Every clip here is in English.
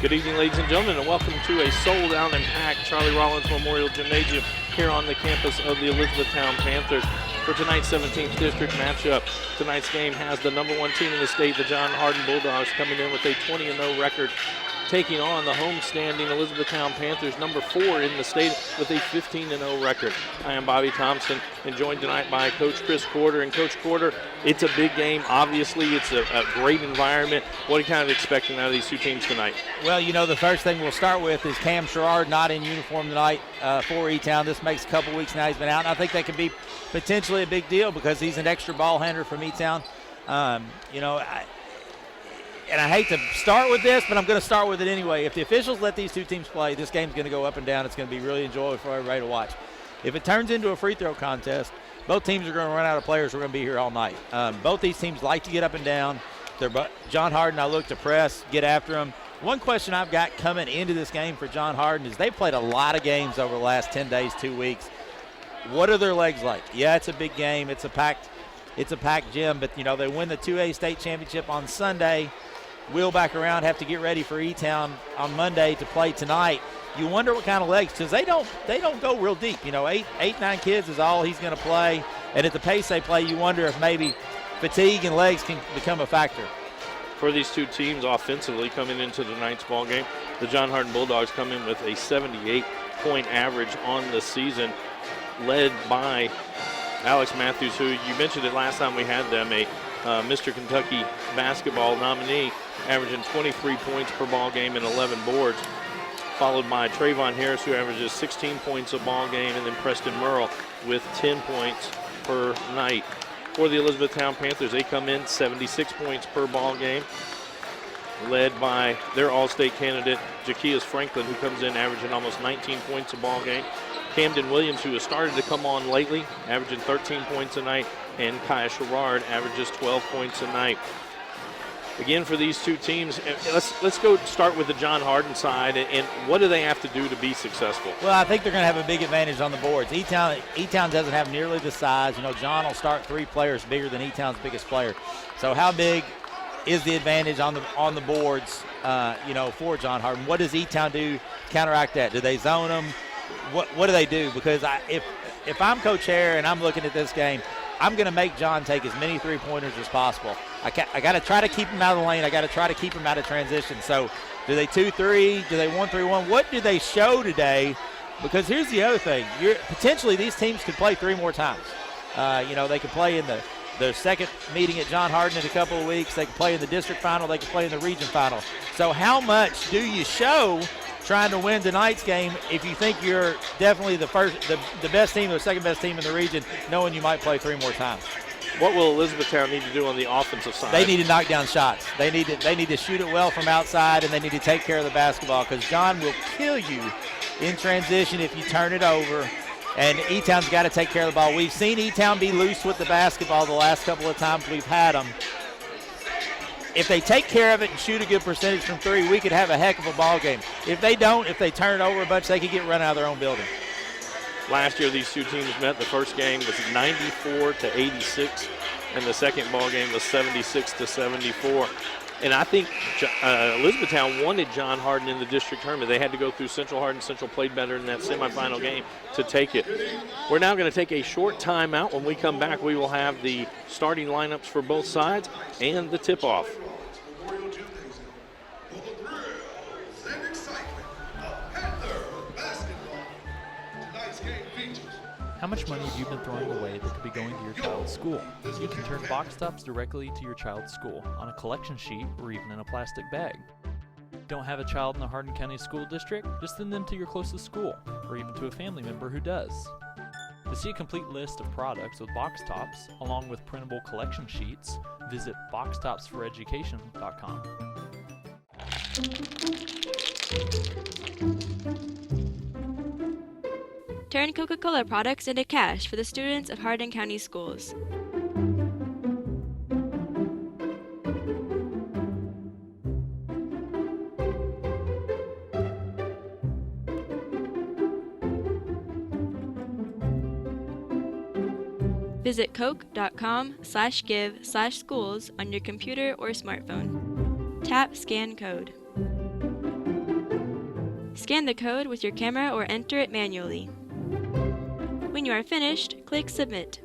Good evening, ladies and gentlemen, and welcome to a sold-out and packed Charlie Rollins Memorial Gymnasium here on the campus of the Elizabethtown Panthers for tonight's 17th District matchup. Tonight's game has the number one team in the state, the John Hardin Bulldogs, coming in with a 20-0 record, taking on the home-standing Elizabethtown Panthers, number 4 in the state, with a 15-0 record. I am Bobby Thompson, and joined tonight by Coach Chris Corder. And Coach Corder, it's a big game. Obviously, it's a great environment. What are you kind of expecting out of these two teams tonight? Well, you know, the first thing we'll start with is Cam Sherrard not in uniform tonight for E-Town. This makes a couple weeks now he's been out, and I think that could be potentially a big deal because he's an extra ball handler from E-Town. And I hate to start with this, but I'm going to start with it anyway. If the officials let these two teams play, this game's going to go up and down. It's going to be really enjoyable for everybody to watch. If it turns into a free throw contest, both teams are going to run out of players. We're going to be here all night. Both these teams like to get up and down. John Hardin, I look to press, get after them. One question I've got coming into this game for John Hardin is they've played a lot of games over the last 10 days, 2 weeks. What are their legs like? Yeah, it's a big game. It's a packed gym, but, you know, they win the 2A state championship on Sunday. Wheel back around, have to get ready for E-Town on Monday to play tonight. You wonder what kind of legs, because they don't go real deep. You know, 9 kids is all he's going to play, and at the pace they play, you wonder if maybe fatigue and legs can become a factor. For these two teams offensively coming into tonight's ball game, the John Hardin Bulldogs come in with a 78-point average on the season, led by Alex Matthews, who you mentioned it last time we had them, a Mr. Kentucky basketball nominee, averaging 23 points per ball game and 11 boards, followed by Trayvon Harris, who averages 16 points a ball game, and then Preston Merle with 10 points per night. For the Elizabethtown Panthers, they come in 76 points per ball game, led by their All-State candidate, Jaquias Franklin, who comes in averaging almost 19 points a ball game. Camden Williams, who has started to come on lately, averaging 13 points a night, and Kaya Sherrard averages 12 points a night. Again, for these two teams, let's go start with the John Hardin side, and what do they have to do to be successful? Well, I think they're going to have a big advantage on the boards. E-Town doesn't have nearly the size. You know, John will start 3 players bigger than E-Town's biggest player. So how big is the advantage on the boards, for John Hardin? What does E-Town do to counteract that? Do they zone them? What do they do? Because if I'm Coach Hare and I'm looking at this game, I'm going to make John take as many three-pointers as possible. I got to try to keep him out of the lane. I got to try to keep him out of transition. So do they 2-3? Do they 1-3-1? What do they show today? Because here's the other thing. Potentially these teams could play 3 more times. They could play in the second meeting at John Hardin in a couple of weeks. They could play in the district final. They could play in the region final. So how much do you show trying to win tonight's game if you think you're definitely the best team or the second best team in the region, knowing you might play 3 more times? What will Elizabethtown need to do on the offensive side? They need to knock down shots. They need to shoot it well from outside, and they need to take care of the basketball, because John will kill you in transition if you turn it over. And E-Town's got to take care of the ball. We've seen E-Town be loose with the basketball the last couple of times we've had them. If they take care of it and shoot a good percentage from 3, we could have a heck of a ball game. If they don't, if they turn it over a bunch, they could get run out of their own building. Last year, these two teams met. The first game was 94-86, and the second ball game was 76-74. And I think Elizabethtown wanted John Hardin in the district tournament. They had to go through Central. Hardin Central played better in that semifinal game to take it. We're now going to take a short timeout. When we come back, we will have the starting lineups for both sides and the tip-off. How much money have you been throwing away that could be going to your child's school? You can turn box tops directly to your child's school on a collection sheet or even in a plastic bag. Don't have a child in the Hardin County School District? Just send them to your closest school or even to a family member who does. To see a complete list of products with box tops along with printable collection sheets, visit boxtopsforeducation.com. Turn Coca-Cola products into cash for the students of Hardin County Schools. Visit coke.com/give/schools on your computer or smartphone. Tap Scan Code. Scan the code with your camera or enter it manually. When you are finished, click Submit.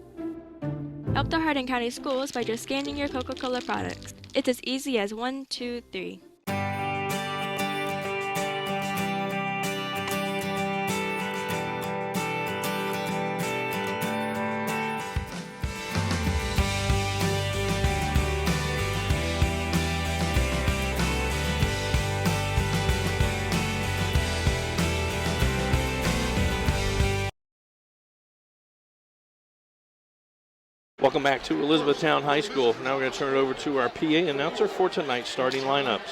Help the Hardin County Schools by just scanning your Coca-Cola products. It's as easy as 1, 2, 3. Welcome back to Elizabethtown High School. Now we're going to turn it over to our PA announcer for tonight's starting lineups.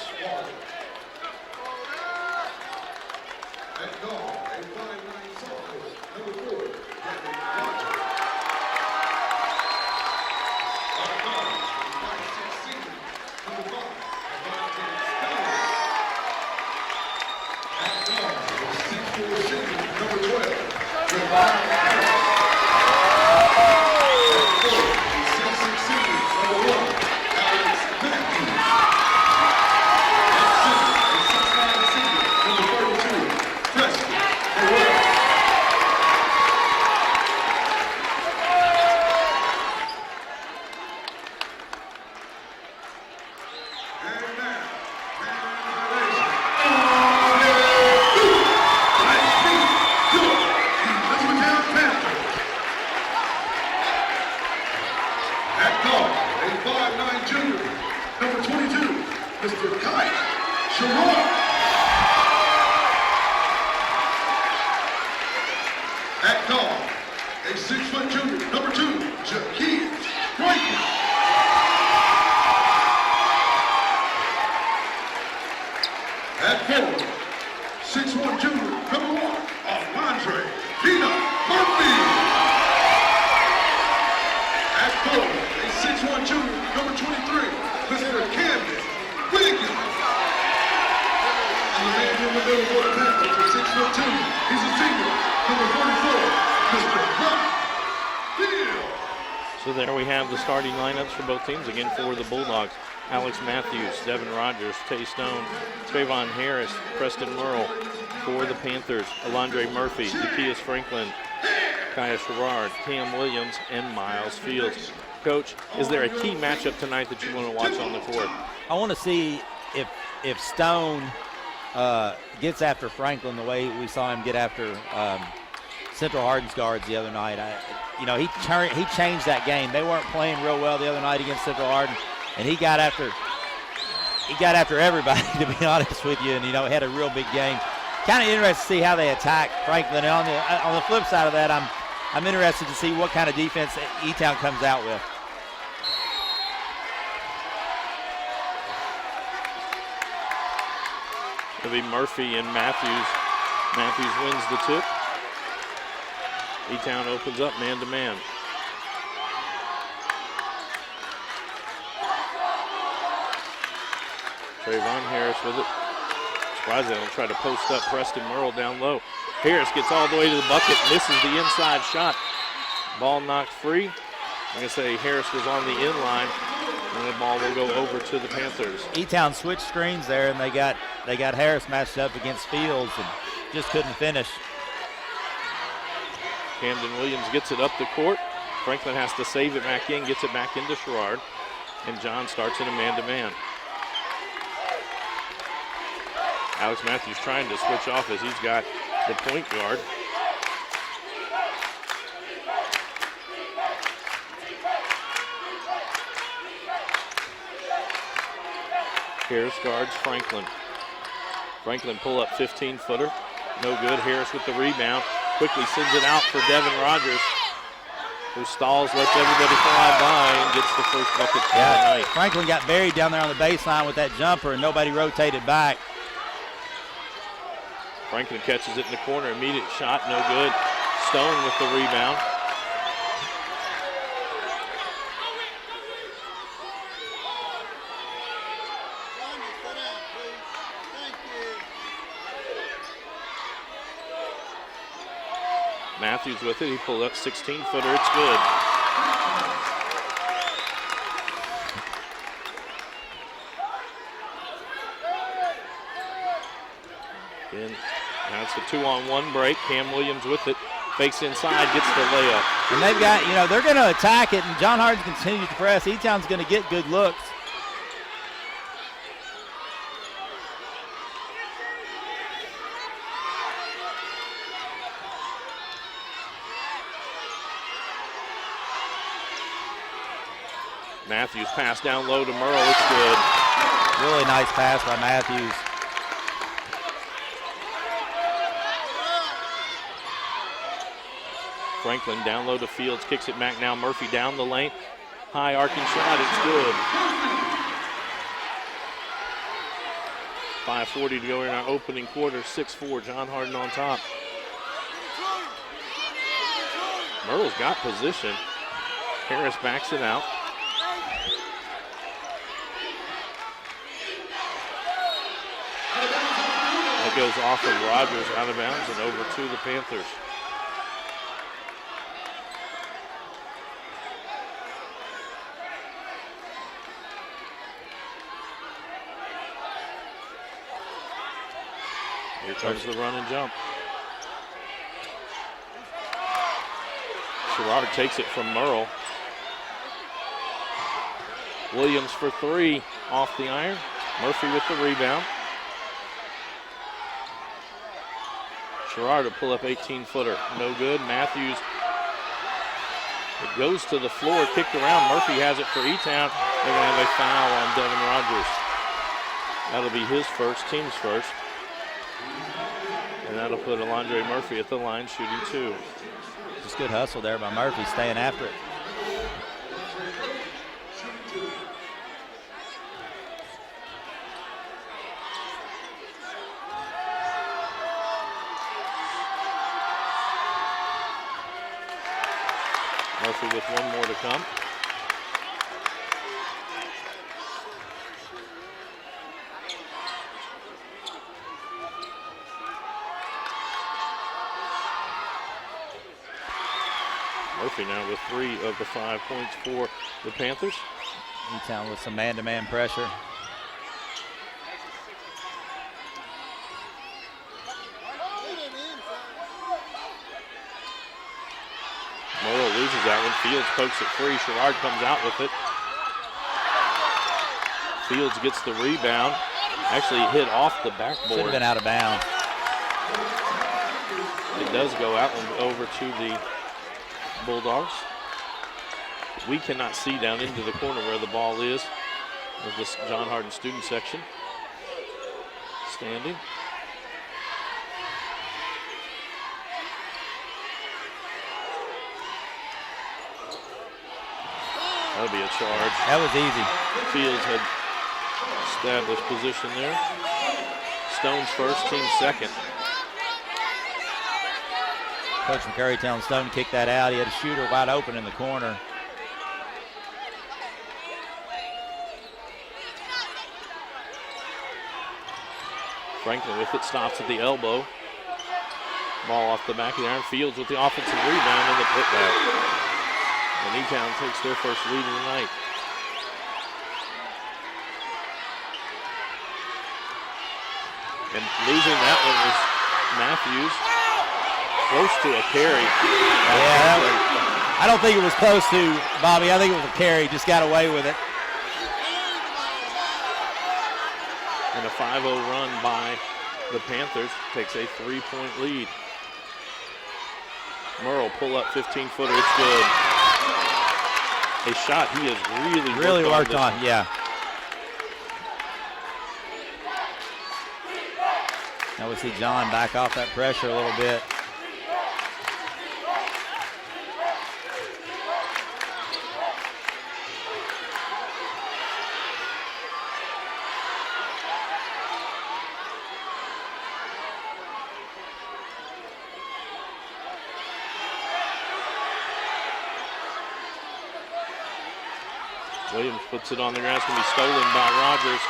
So there we have the starting lineups for both teams. Again, for the Bulldogs, Alex Matthews, Devin Rogers, Tay Stone, Trayvon Harris, Preston Merle. For the Panthers, Alondre Murphy, Zacchaeus Franklin, Kaya Sherrard, Cam Williams, and Miles Fields. Coach, is there a key matchup tonight that you want to watch on the court? I want to see if Stone gets after Franklin the way we saw him get after Central Hardin's guards the other night. He changed that game. They weren't playing real well the other night against Central Hardin, and he got after everybody, to be honest with you, and had a real big game. Kind of interested to see how they attack Franklin. And on the flip side of that, I'm interested to see what kind of defense E-Town comes out with. It'll be Murphy and Matthews. Matthews wins the tip. E-Town opens up man-to-man. Trayvon Harris with it. Surprised they don't try to post up Preston Merle down low. Harris gets all the way to the bucket, misses the inside shot. Ball knocked free. I'm going to say Harris was on the inline, and the ball will go over to the Panthers. E-Town switched screens there, and they got Harris matched up against Fields and just couldn't finish. Camden Williams gets it up the court. Franklin has to save it back in, gets it back into Sherrard, and John starts in a man-to-man. Alex Matthews trying to switch off as he's got the point guard. Harris guards Franklin. Franklin pull up 15-footer. No good. Harris with the rebound. Quickly sends it out for Devin Rogers, who stalls, lets everybody fly by, and gets the first bucket for the night. Franklin got buried down there on the baseline with that jumper, and nobody rotated back. Franklin catches it in the corner. Immediate shot, no good. Stone with the rebound. Matthews with it. He pulled up 16-footer. It's good. Again, That's a 2-on-1 break. Cam Williams with it. Fakes inside, gets the layup. And they've got, they're going to attack it, and John Hardin continues to press. E-Town's going to get good looks. Matthews pass down low to Merle. It's good. Really nice pass by Matthews. Franklin down low to Fields, kicks it back now. Murphy down the lane. High arcing shot, it's good. 5:40 to go in our opening quarter. 6-4, John Hardin on top. Merle's got position. Harris backs it out. That goes off of Rogers, out of bounds, and over to the Panthers. Here comes the run and jump. Sherrard takes it from Merle. Williams for three, off the iron. Murphy with the rebound. Sherrard to pull up 18-footer. No good. Matthews. It goes to the floor, kicked around. Murphy has it for E-Town. They're going to have a foul on Devin Rogers. That'll be his first, team's first. And that'll put Alondre Murphy at the line, shooting two. Just good hustle there by Murphy, staying after it. Murphy with one more to come. Murphy now with 3 of the 5 points for the Panthers. E-Town with some man-to-man pressure. Merle loses that one. Fields pokes it free. Sherrard comes out with it. Fields gets the rebound. Actually hit off the backboard. Should have been out of bounds. It does go out and over to the Bulldogs. We cannot see down into the corner where the ball is of this John Hardin student section. Standing. That'll be a charge. That was easy. Fields had established position there. Stone's first, team second. Coach McCurry telling Stone to kick that out. He had a shooter wide open in the corner. Franklin with it, stops at the elbow. Ball off the back of the iron. Fields with the offensive rebound and the putback. And E-Town takes their first lead of the night. And losing that one was Matthews. Close to a carry. Yeah, I don't think it was close to, Bobby. I think it was a carry. Just got away with it. And a 5-0 run by the Panthers takes a 3-point lead. Merle pull up 15-footer. It's good. A shot he has really worked on. Yeah. Now we see John back off that pressure a little bit. Williams puts it on the ground. It's going to be stolen by Rogers.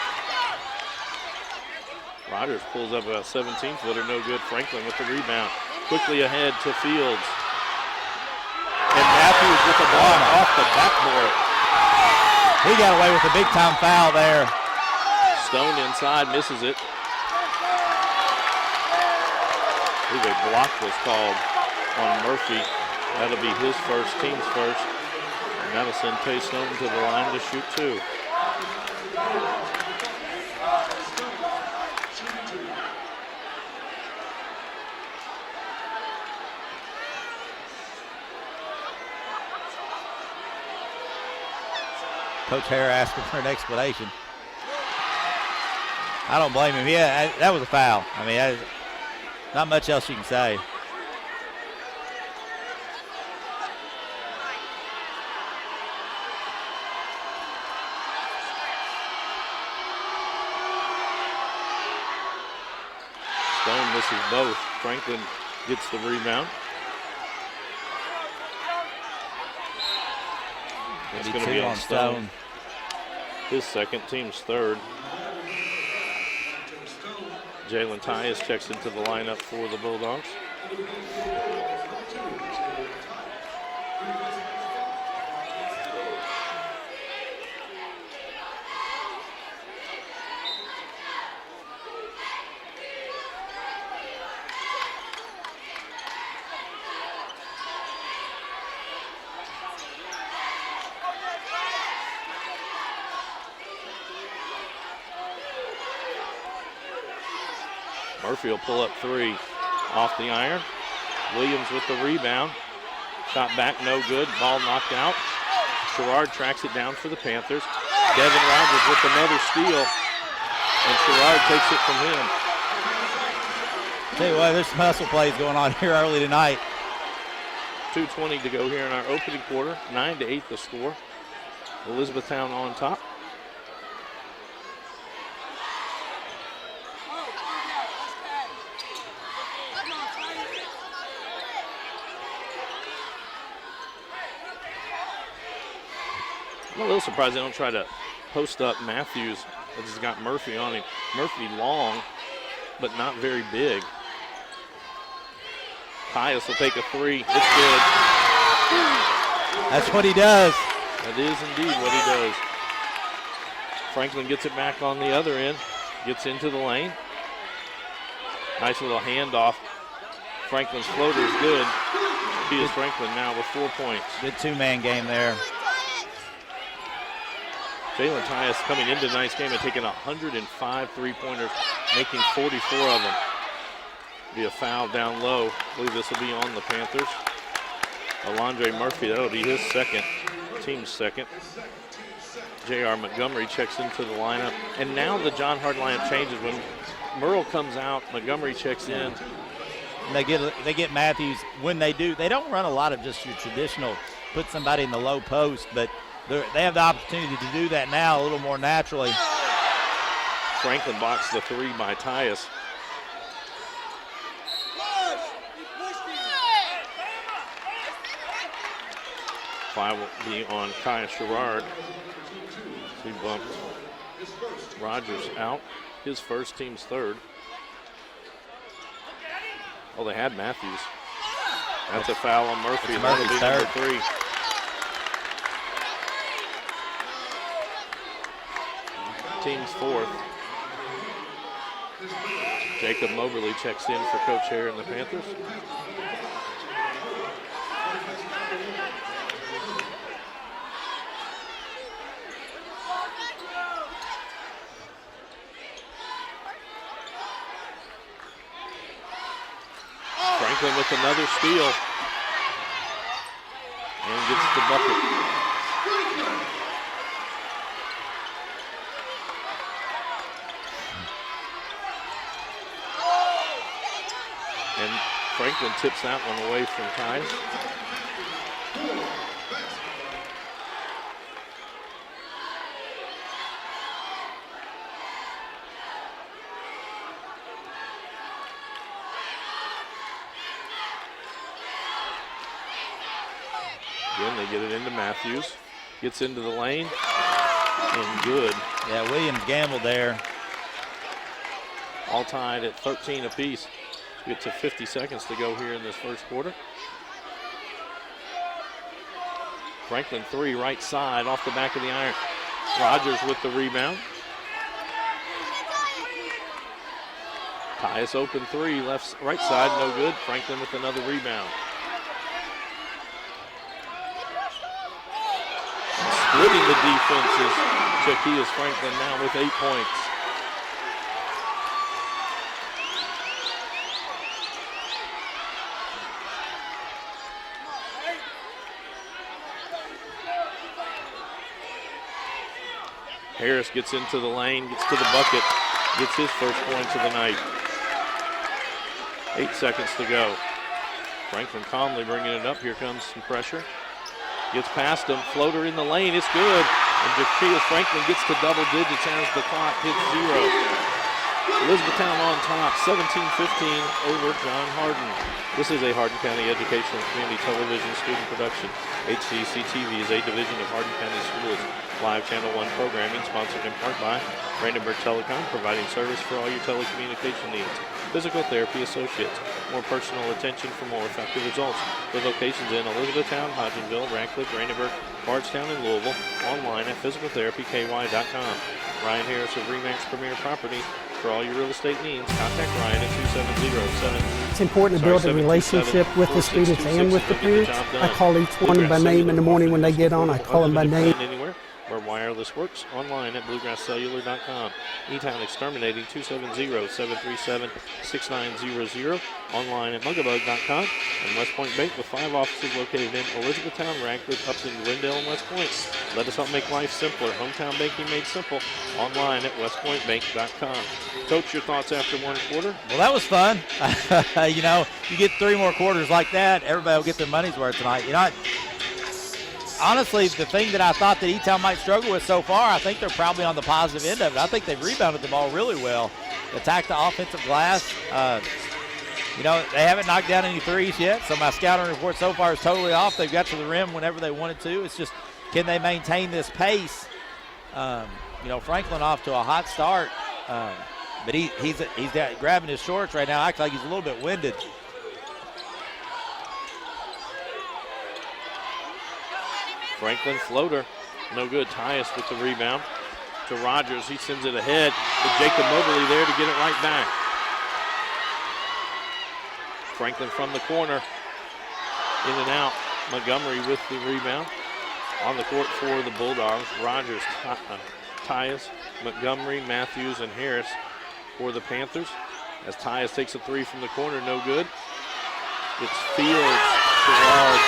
Rogers pulls up about 17-footer, no good. Franklin with the rebound. Quickly ahead to Fields. And Matthews with the ball off the backboard. He got away with a big-time foul there. Stone inside, misses it. believe a block was called on Murphy. That'll be his first, team's first. And that'll send Tay Snowden to the line to shoot 2. Coach Hare asking for an explanation. I don't blame him. Yeah, that was a foul. I mean, not much else you can say. Stone misses both. Franklin gets the rebound. It's going to be on Stone. His second, team's third. Jalen Tyus checks into the lineup for the Bulldogs. Murphy will pull up 3 off the iron. Williams with the rebound. Shot back, no good. Ball knocked out. Sherrard tracks it down for the Panthers. Devin Rogers with another steal. And Sherrard takes it from him. Tell you what, there's some hustle plays going on here early tonight. 2:20 to go here in our opening quarter. 9-8 the score. Elizabethtown on top. I'm a little surprised they don't try to post up Matthews. It's just got Murphy on him. Murphy long, but not very big. Tyus will take a 3. It's good. That's what he does. That is indeed what he does. Franklin gets it back on the other end. Gets into the lane. Nice little handoff. Franklin's floater is good. He is Franklin now with 4 points. Good two-man game there. Jalen Tyus coming into tonight's game and taking 105 three-pointers, making 44 of them. Be a foul down low. I believe this will be on the Panthers. Alondre Murphy, that'll be his second, team's second. J.R. Montgomery checks into the lineup. And now the John Hardin lineup changes. When Merle comes out, Montgomery checks in. And they get Matthews. When they do, they don't run a lot of just your traditional put somebody in the low post, but they have the opportunity to do that now a little more naturally. Franklin blocks the 3 by Tyus. Foul will be on Kaya Sherrard. He bumped Rogers out. His first, team's third. Oh, they had Matthews. That's a foul on Murphy. That'll be number 3. Team's 4th. Jacob Moberly checks in for Coach Hare and the Panthers. Franklin with another steal. And gets the bucket. And Franklin tips that one away from Tyus. Again, they get it into Matthews. Gets into the lane. And good. Yeah, Williams gambled there. All tied at 13 apiece. We get to 50 seconds to go here in this first quarter. Franklin 3 right side off the back of the iron. Rogers with the rebound. Tyus open three, right side, no good. Franklin with another rebound. Splitting the defense is Jaquias Franklin now with 8 points. Harris gets into the lane, gets to the bucket, gets his first points of the night. 8 seconds to go. Franklin calmly bringing it up. Here comes some pressure. Gets past him, floater in the lane, it's good. And Jaquias Franklin gets to double digits as the clock hits 0. Elizabethtown on top, 17-15 over John Hardin. This is a Hardin County Educational Community Television student production. HCEC-TV is a division of Hardin County Schools. Live Channel 1 programming sponsored in part by Brandenburg Telecom, providing service for all your telecommunication needs. Physical Therapy Associates, more personal attention for more effective results. With locations in Elizabethtown, Hodgenville, Radcliffe, Brandenburg, Bardstown, and Louisville. Online at physicaltherapyky.com. Ryan Harris of Remax Premier Property. For all your real estate needs, contact Ryan at 270-7. It's important to build a relationship with the students and with the parents. I call each one by name in the morning when they get on. I call them by name. Anywhere where wireless works. Online at bluegrasscellular.com. E-Town Exterminating 270-737-6900. Online at mugabug.com. And West Point Bank with 5 offices located in Elizabethtown, Radcliffe, Upton, Glendale, and West Point. Let us help make life simpler. Hometown banking made simple. Online at westpointbank.com. Coach, your thoughts after one quarter? Well, that was fun. You know, you get 3 more quarters like that, everybody will get their money's worth tonight. You know, honestly, the thing that I thought that E-Town might struggle with so far, I think they're probably on the positive end of it. I think they've rebounded the ball really well, attacked the offensive glass. You know, they haven't knocked down any threes yet, so my scouting report so far is totally off. They've got to the rim whenever they wanted to. It's just, can they maintain this pace? You know, Franklin off to a hot start, but he's grabbing his shorts right now. Acts like he's a little bit winded. Franklin floater, no good. Tyus with the rebound to Rogers. He sends it ahead with Jacob Mobley there to get it right back. Franklin from the corner, in and out. Montgomery with the rebound. On the court for the Bulldogs, Rogers, Tyus, Montgomery, Matthews, and Harris for the Panthers. As Tyus takes a 3 from the corner, no good. It's Fields, Gerard,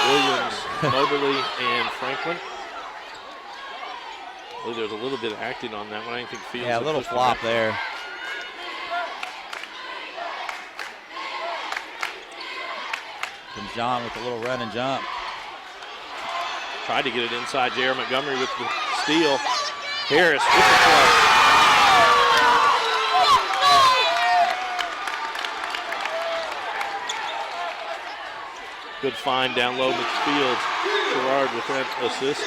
Williams, Moberly, and Franklin. I believe there's a little bit of acting on that one. I didn't think Fields. Yeah, a little flop there. And John with a little run and jump. Tried to get it inside. J.R. Montgomery with the steal. Harris with the play. Good find down low with Fields. Gerard with that assist.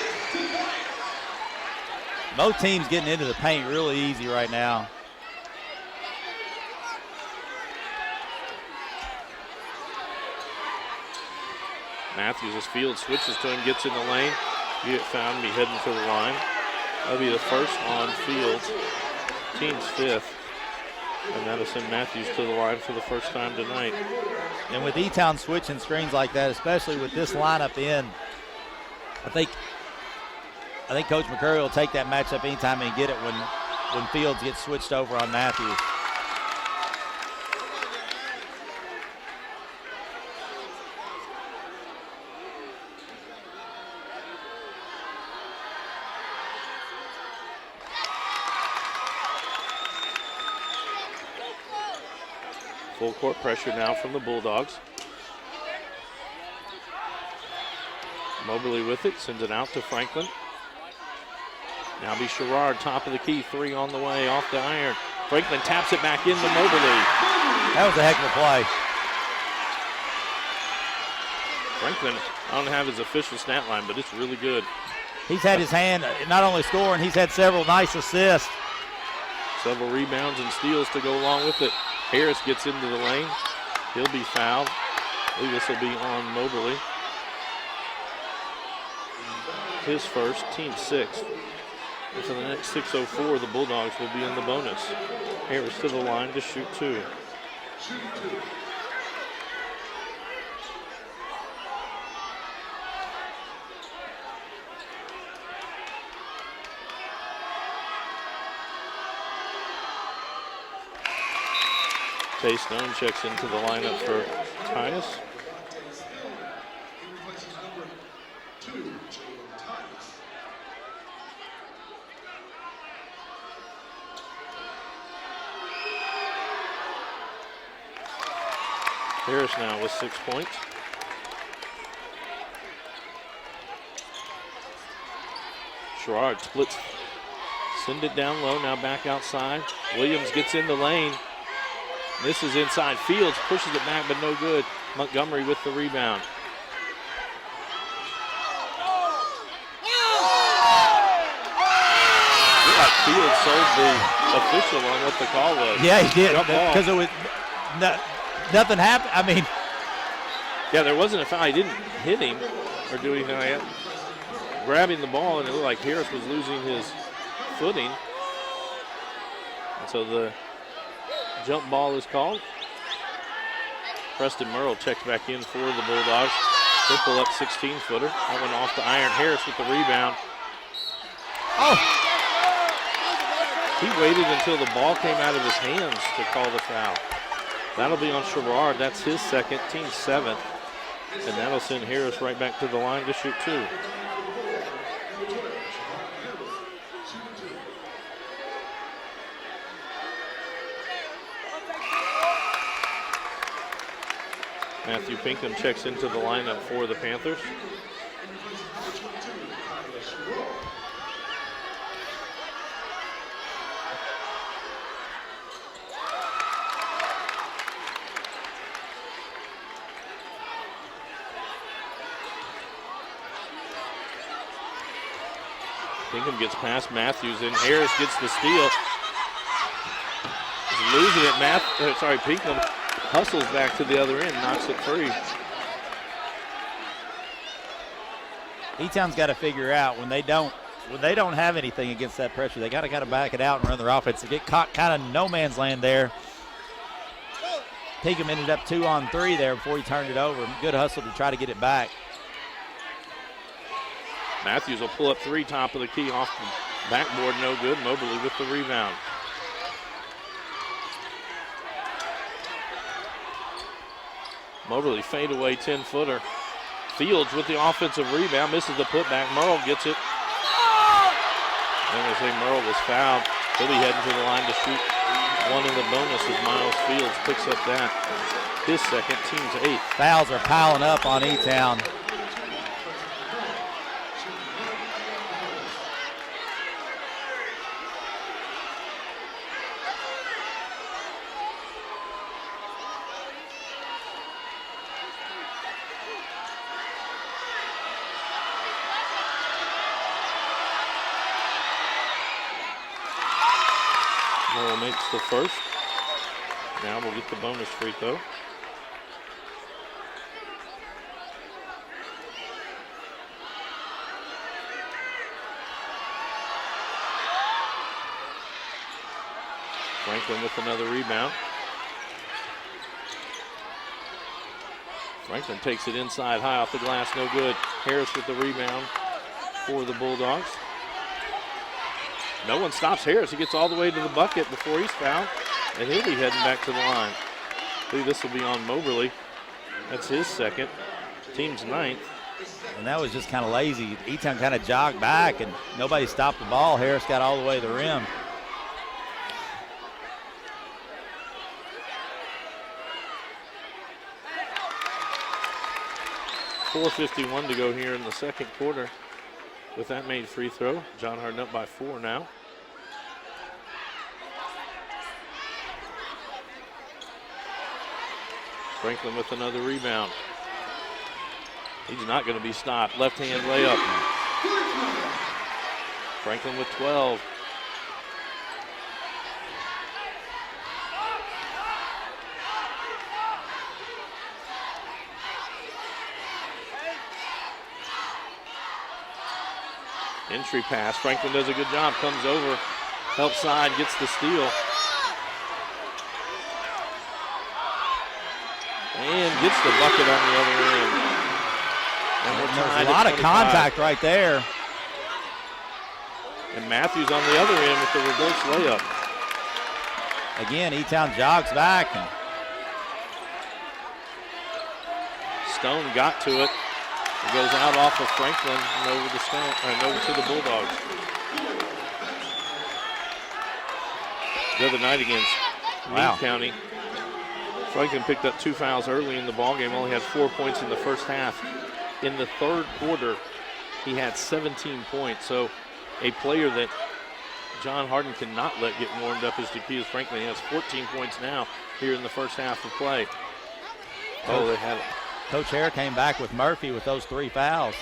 Both teams getting into the paint really easy right now. Matthews, as Fields switches to him, gets in the lane. You get found, be heading to the line. That'll be the first on Fields. Team's 5th. And that'll send Matthews to the line for the first time tonight. And with E-Town switching screens like that, especially with this lineup in, I think Coach McCurry will take that matchup anytime and get it when Fields gets switched over on Matthews. Full court pressure now from the Bulldogs. Moberly with it, sends it out to Franklin. Now be Sherrard, top of the key, 3 on the way, off the iron. Franklin taps it back into Moberly. That was a heck of a play. Franklin, I don't have his official stat line, but it's really good. He's had his hand not only scoring, he's had several nice assists. Several rebounds and steals to go along with it. Harris gets into the lane. He'll be fouled. I believe this will be on Moberly. His first, team 6th. And for the next 6:04, the Bulldogs will be in the bonus. Harris to the line to shoot 2. Tay Stone checks into the lineup for Titus. Harris now with 6 points. Sherrard splits, send it down low, now back outside. Williams gets in the lane. This is inside. Fields pushes it back, but no good. Montgomery with the rebound. Fields sold the official on what the call was. Yeah, he did, because it was nothing happened. I mean, yeah, there wasn't a foul. He didn't hit him or do anything like that. Grabbing the ball, and it looked like Harris was losing his footing. And so the jump ball is called. Preston Merle checks back in for the Bulldogs. They pull up 16-footer. That went off the iron. Harris with the rebound. Oh! He waited until the ball came out of his hands to call the foul. That'll be on Sherrard. That's his second, team 7th. And that'll send Harris right back to the line to shoot 2. Matthew Pinkham checks into the lineup for the Panthers. Pinkham gets past Matthews, and Harris gets the steal. He's losing it. Pinkham hustles back to the other end, knocks it free. E-Town's got to figure out when they don't have anything against that pressure, they got to kind of back it out and run their offense. They get caught kind of no man's land there. Pinkham ended up 2-on-3 there before he turned it over. Good hustle to try to get it back. Matthews will pull up 3, top of the key, off the backboard, no good. Moberly with the rebound. Moberly fade away 10-footer. Fields with the offensive rebound, misses the putback. Merle gets it. I'm going to say Merle was fouled. He'll be heading to the line to shoot 1 in the bonus as Miles Fields picks up that. His second, team's 8th. Fouls are piling up on E-Town. Makes the first. Now we'll get the bonus free throw. Franklin with another rebound. Franklin takes it inside, high off the glass, no good. Harris with the rebound for the Bulldogs. No one stops Harris. He gets all the way to the bucket before he's fouled, and he'll be heading back to the line. I believe this will be on Moberly. That's his second, team's 9th. And that was just kind of lazy. E-Town kind of jogged back, and nobody stopped the ball. Harris got all the way to the rim. .451 to go here in the second quarter. With that made free throw, John Hardin up by 4 now. Franklin with another rebound. He's not going to be stopped. Left-hand layup. Franklin with 12. Entry pass. Franklin does a good job. Comes over, helps side, gets the steal. gets the bucket on the other end. There's a lot of contact right there. And Matthews on the other end with the reverse layup. Again, E-Town jogs back. And Stone got to it. It goes out off of Franklin and over the Stone and over to the Bulldogs. The other night against Meade County, Franklin picked up 2 fouls early in the ballgame, only had 4 points in the first half. In the third quarter, he had 17 points. So a player that John Hardin cannot let get warmed up is DePius Franklin. He has 14 points now here in the first half of play. Oh, they had it. Coach Hare came back with Murphy with those 3 fouls.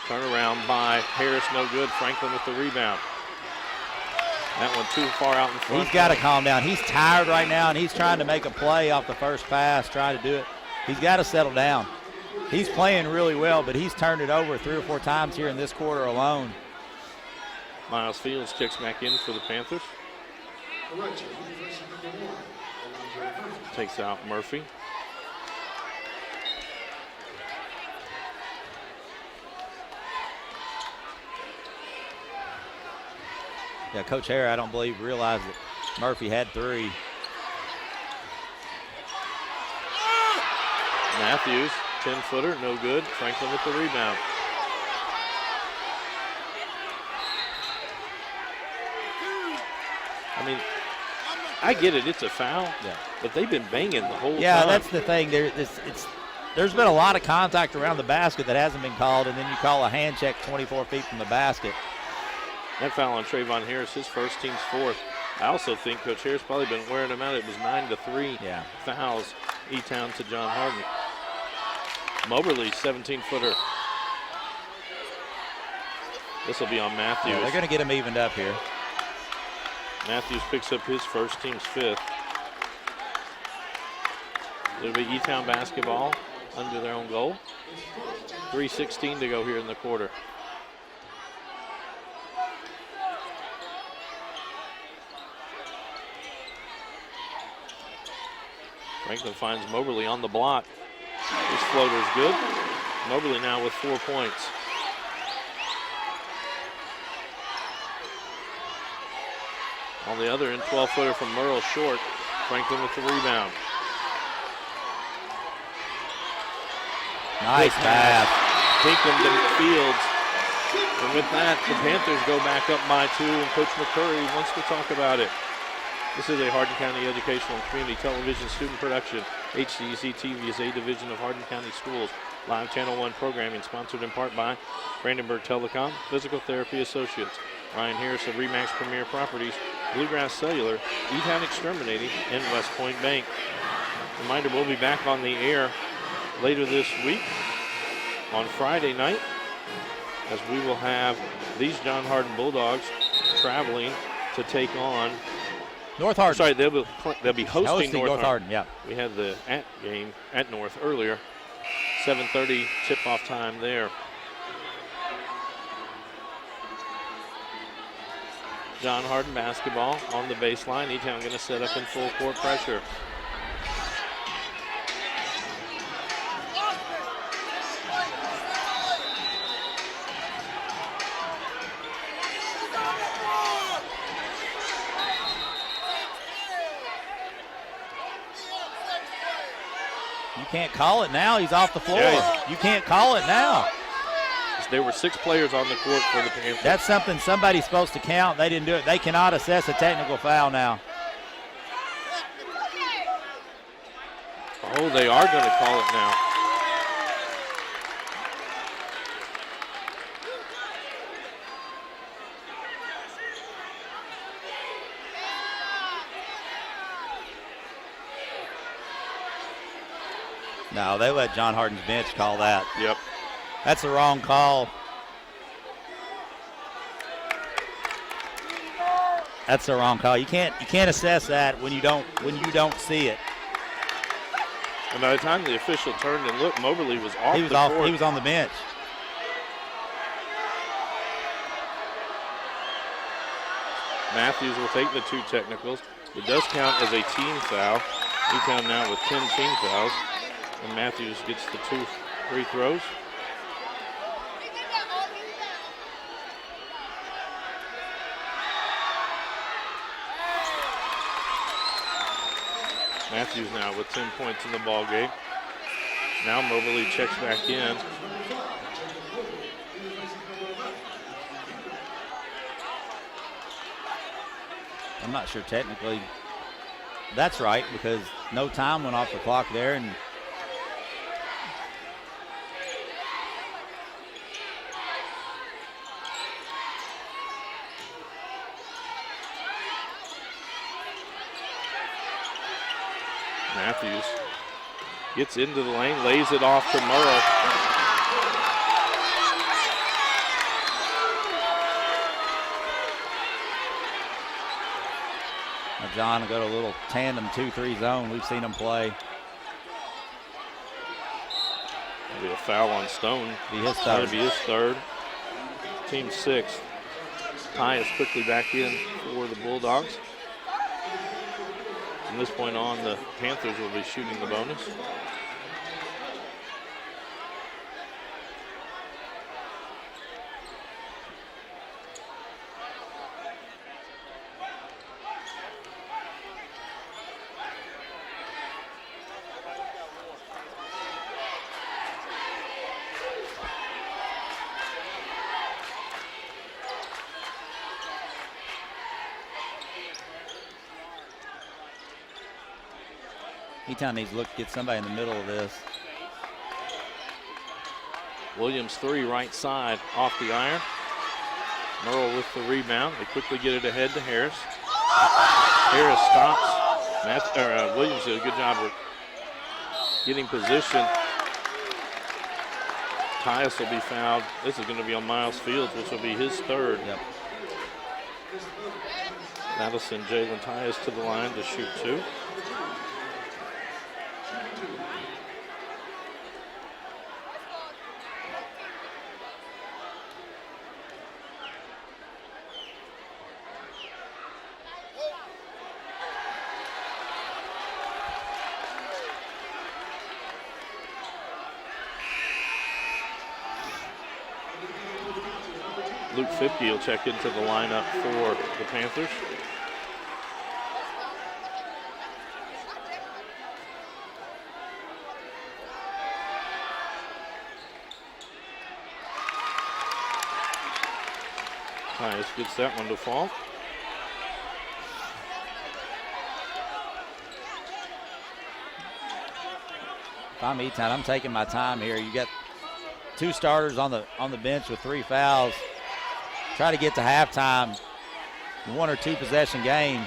Turnaround by Harris, no good. Franklin with the rebound. That one too far out in front. He's got to calm down. He's tired right now, and he's trying to make a play off the first pass, trying to do it. He's got to settle down. He's playing really well, but he's turned it over 3 or 4 times here in this quarter alone. Miles Fields kicks back in for the Panthers. Takes out Murphy. Yeah, Coach Hare, I don't believe, realized that Murphy had 3. Matthews, 10-footer, no good. Franklin with the rebound. I mean, I get it, it's a foul, but they've been banging the whole time. Yeah, that's the thing. There's been a lot of contact around the basket that hasn't been called, and then you call a hand check 24 feet from the basket. That foul on Trayvon Harris, his first, team's 4th. I also think Coach Harris probably been wearing him out. It was 9-3 fouls, E-Town to John Hardin. Moberly, 17-footer. This will be on Matthews. Yeah, they're going to get him evened up here. Matthews picks up his first, team's 5th. It'll be E-Town basketball under their own goal. 3:16 to go here in the quarter. Franklin finds Moberly on the block. His floater's good. Moberly now with 4 points. On the other end, 12-footer from Merle short. Franklin with the rebound. Nice pass. Pinkham to Fields. And with that, the Panthers go back up by 2, and Coach McCurry wants to talk about it. This is a Hardin County Educational and Community Television student production. HCEC-TV is a division of Hardin County Schools. Live Channel 1 programming sponsored in part by Brandenburg Telecom, Physical Therapy Associates, Ryan Harris of RE/MAX Premier Properties, Bluegrass Cellular, E-Town Exterminating, and West Point Bank. Reminder, we'll be back on the air later this week on Friday night, as we will have these John Hardin Bulldogs traveling to take on North Hardin. Sorry, they'll be hosting North Hardin. Yeah. We had the game at North earlier. 7:30 tip-off time there. John Hardin basketball on the baseline. E-Town going to set up in full court pressure. You can't call it now. He's off the floor. Yeah, you can't call it now. There were 6 players on the court for the Panthers. That's something somebody's supposed to count. They didn't do it. They cannot assess a technical foul now. Oh, they are going to call it now. No, they let John Hardin's bench call that. Yep. That's the wrong call. That's the wrong call. You can't assess that when you don't see it. And by the time the official turned and looked, Moberly was off the court. He was on the bench. Matthews will take the 2 technicals. It does count as a team foul. E-Town now with 10 team fouls. And Matthews gets the 2 free throws. Matthews now with 10 points in the ball game. Now Mobley checks back in. I'm not sure technically that's right because no time went off the clock there, and Matthews gets into the lane, lays it off to Murrow. now John will go to a little tandem 2-3 zone. We've seen them play. That'll be a foul on Stone. Be his third. That'll be his third. Team 6. Ty is quickly back in for the Bulldogs. From this point on, the Panthers will be shooting the bonus. E-Town needs to look get somebody in the middle of this. Williams 3 right side off the iron. Merle with the rebound. They quickly get it ahead to Harris. Harris stops. Williams did a good job of getting position. Tyus will be fouled. This is going to be on Miles Fields, which will be his third. Yep. That'll send Jalen Tyus to the line to shoot 2. Luke 50 will check into the lineup for the Panthers. Tyus gets that one to fall. If I'm E-Town, I'm taking my time here. You got 2 starters on the bench with 3 fouls. Try to get to halftime, 1 or 2 possession game.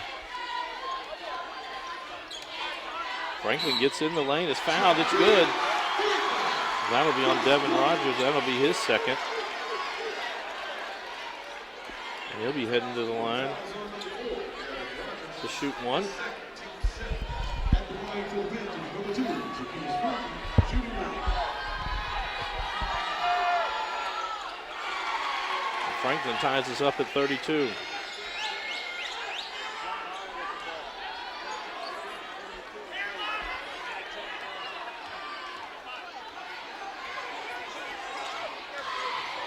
Franklin gets in the lane, is fouled, it's good. That'll be on Devin Rogers, that'll be his second. And he'll be heading to the line to shoot 1. Franklin ties us up at 32.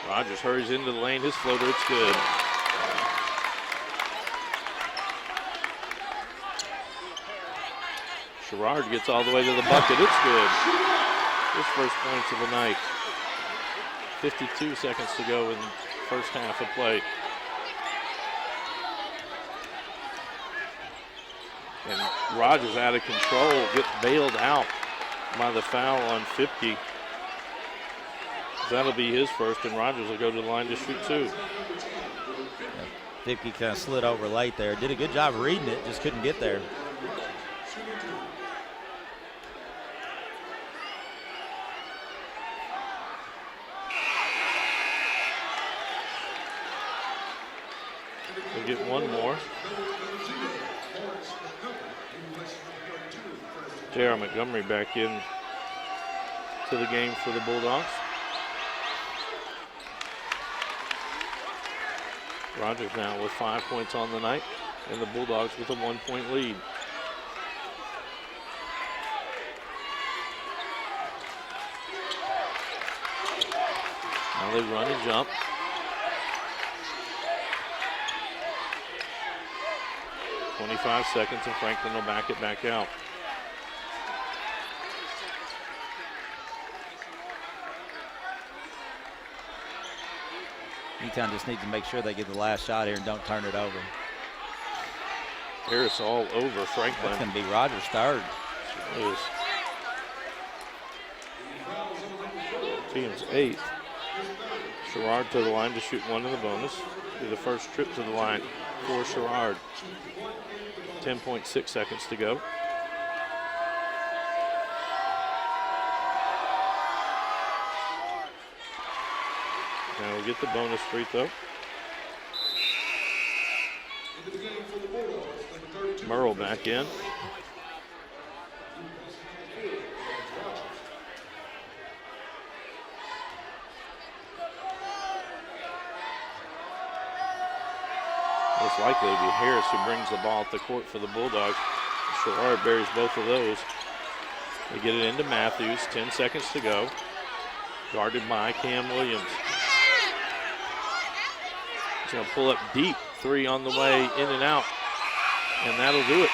Rogers hurries into the lane, his floater, it's good. Sherrard gets all the way to the bucket, it's good. His first points of the night. 52 seconds to go in first half of play. And Rogers out of control, gets bailed out by the foul on 50. That'll be his first, and Rogers will go to the line to shoot 2. 50 kind of slid over late there. Did a good job reading it, just couldn't get there. We'll get one more. J.R. Montgomery back in to the game for the Bulldogs. Rogers now with 5 points on the night, and the Bulldogs with a 1-point lead. Now they run and jump. .25 seconds, and Franklin will back it back out. E-Town just needs to make sure they get the last shot here and don't turn it over. Harris all over Franklin. That's going to be Rogers' third. It is. Team's 8th. Sherrard to the line to shoot one in the bonus. Do the first trip to the line for Sherrard. 10.6 seconds to go. Now we'll get the bonus free throw. Merle back in. Most likely to be Harris who brings the ball at the court for the Bulldogs. Sherrard buries both of those. They get it into Matthews, 10 seconds to go. Guarded by Cam Williams. He's going to pull up deep, 3 on the way, in and out, and that'll do it.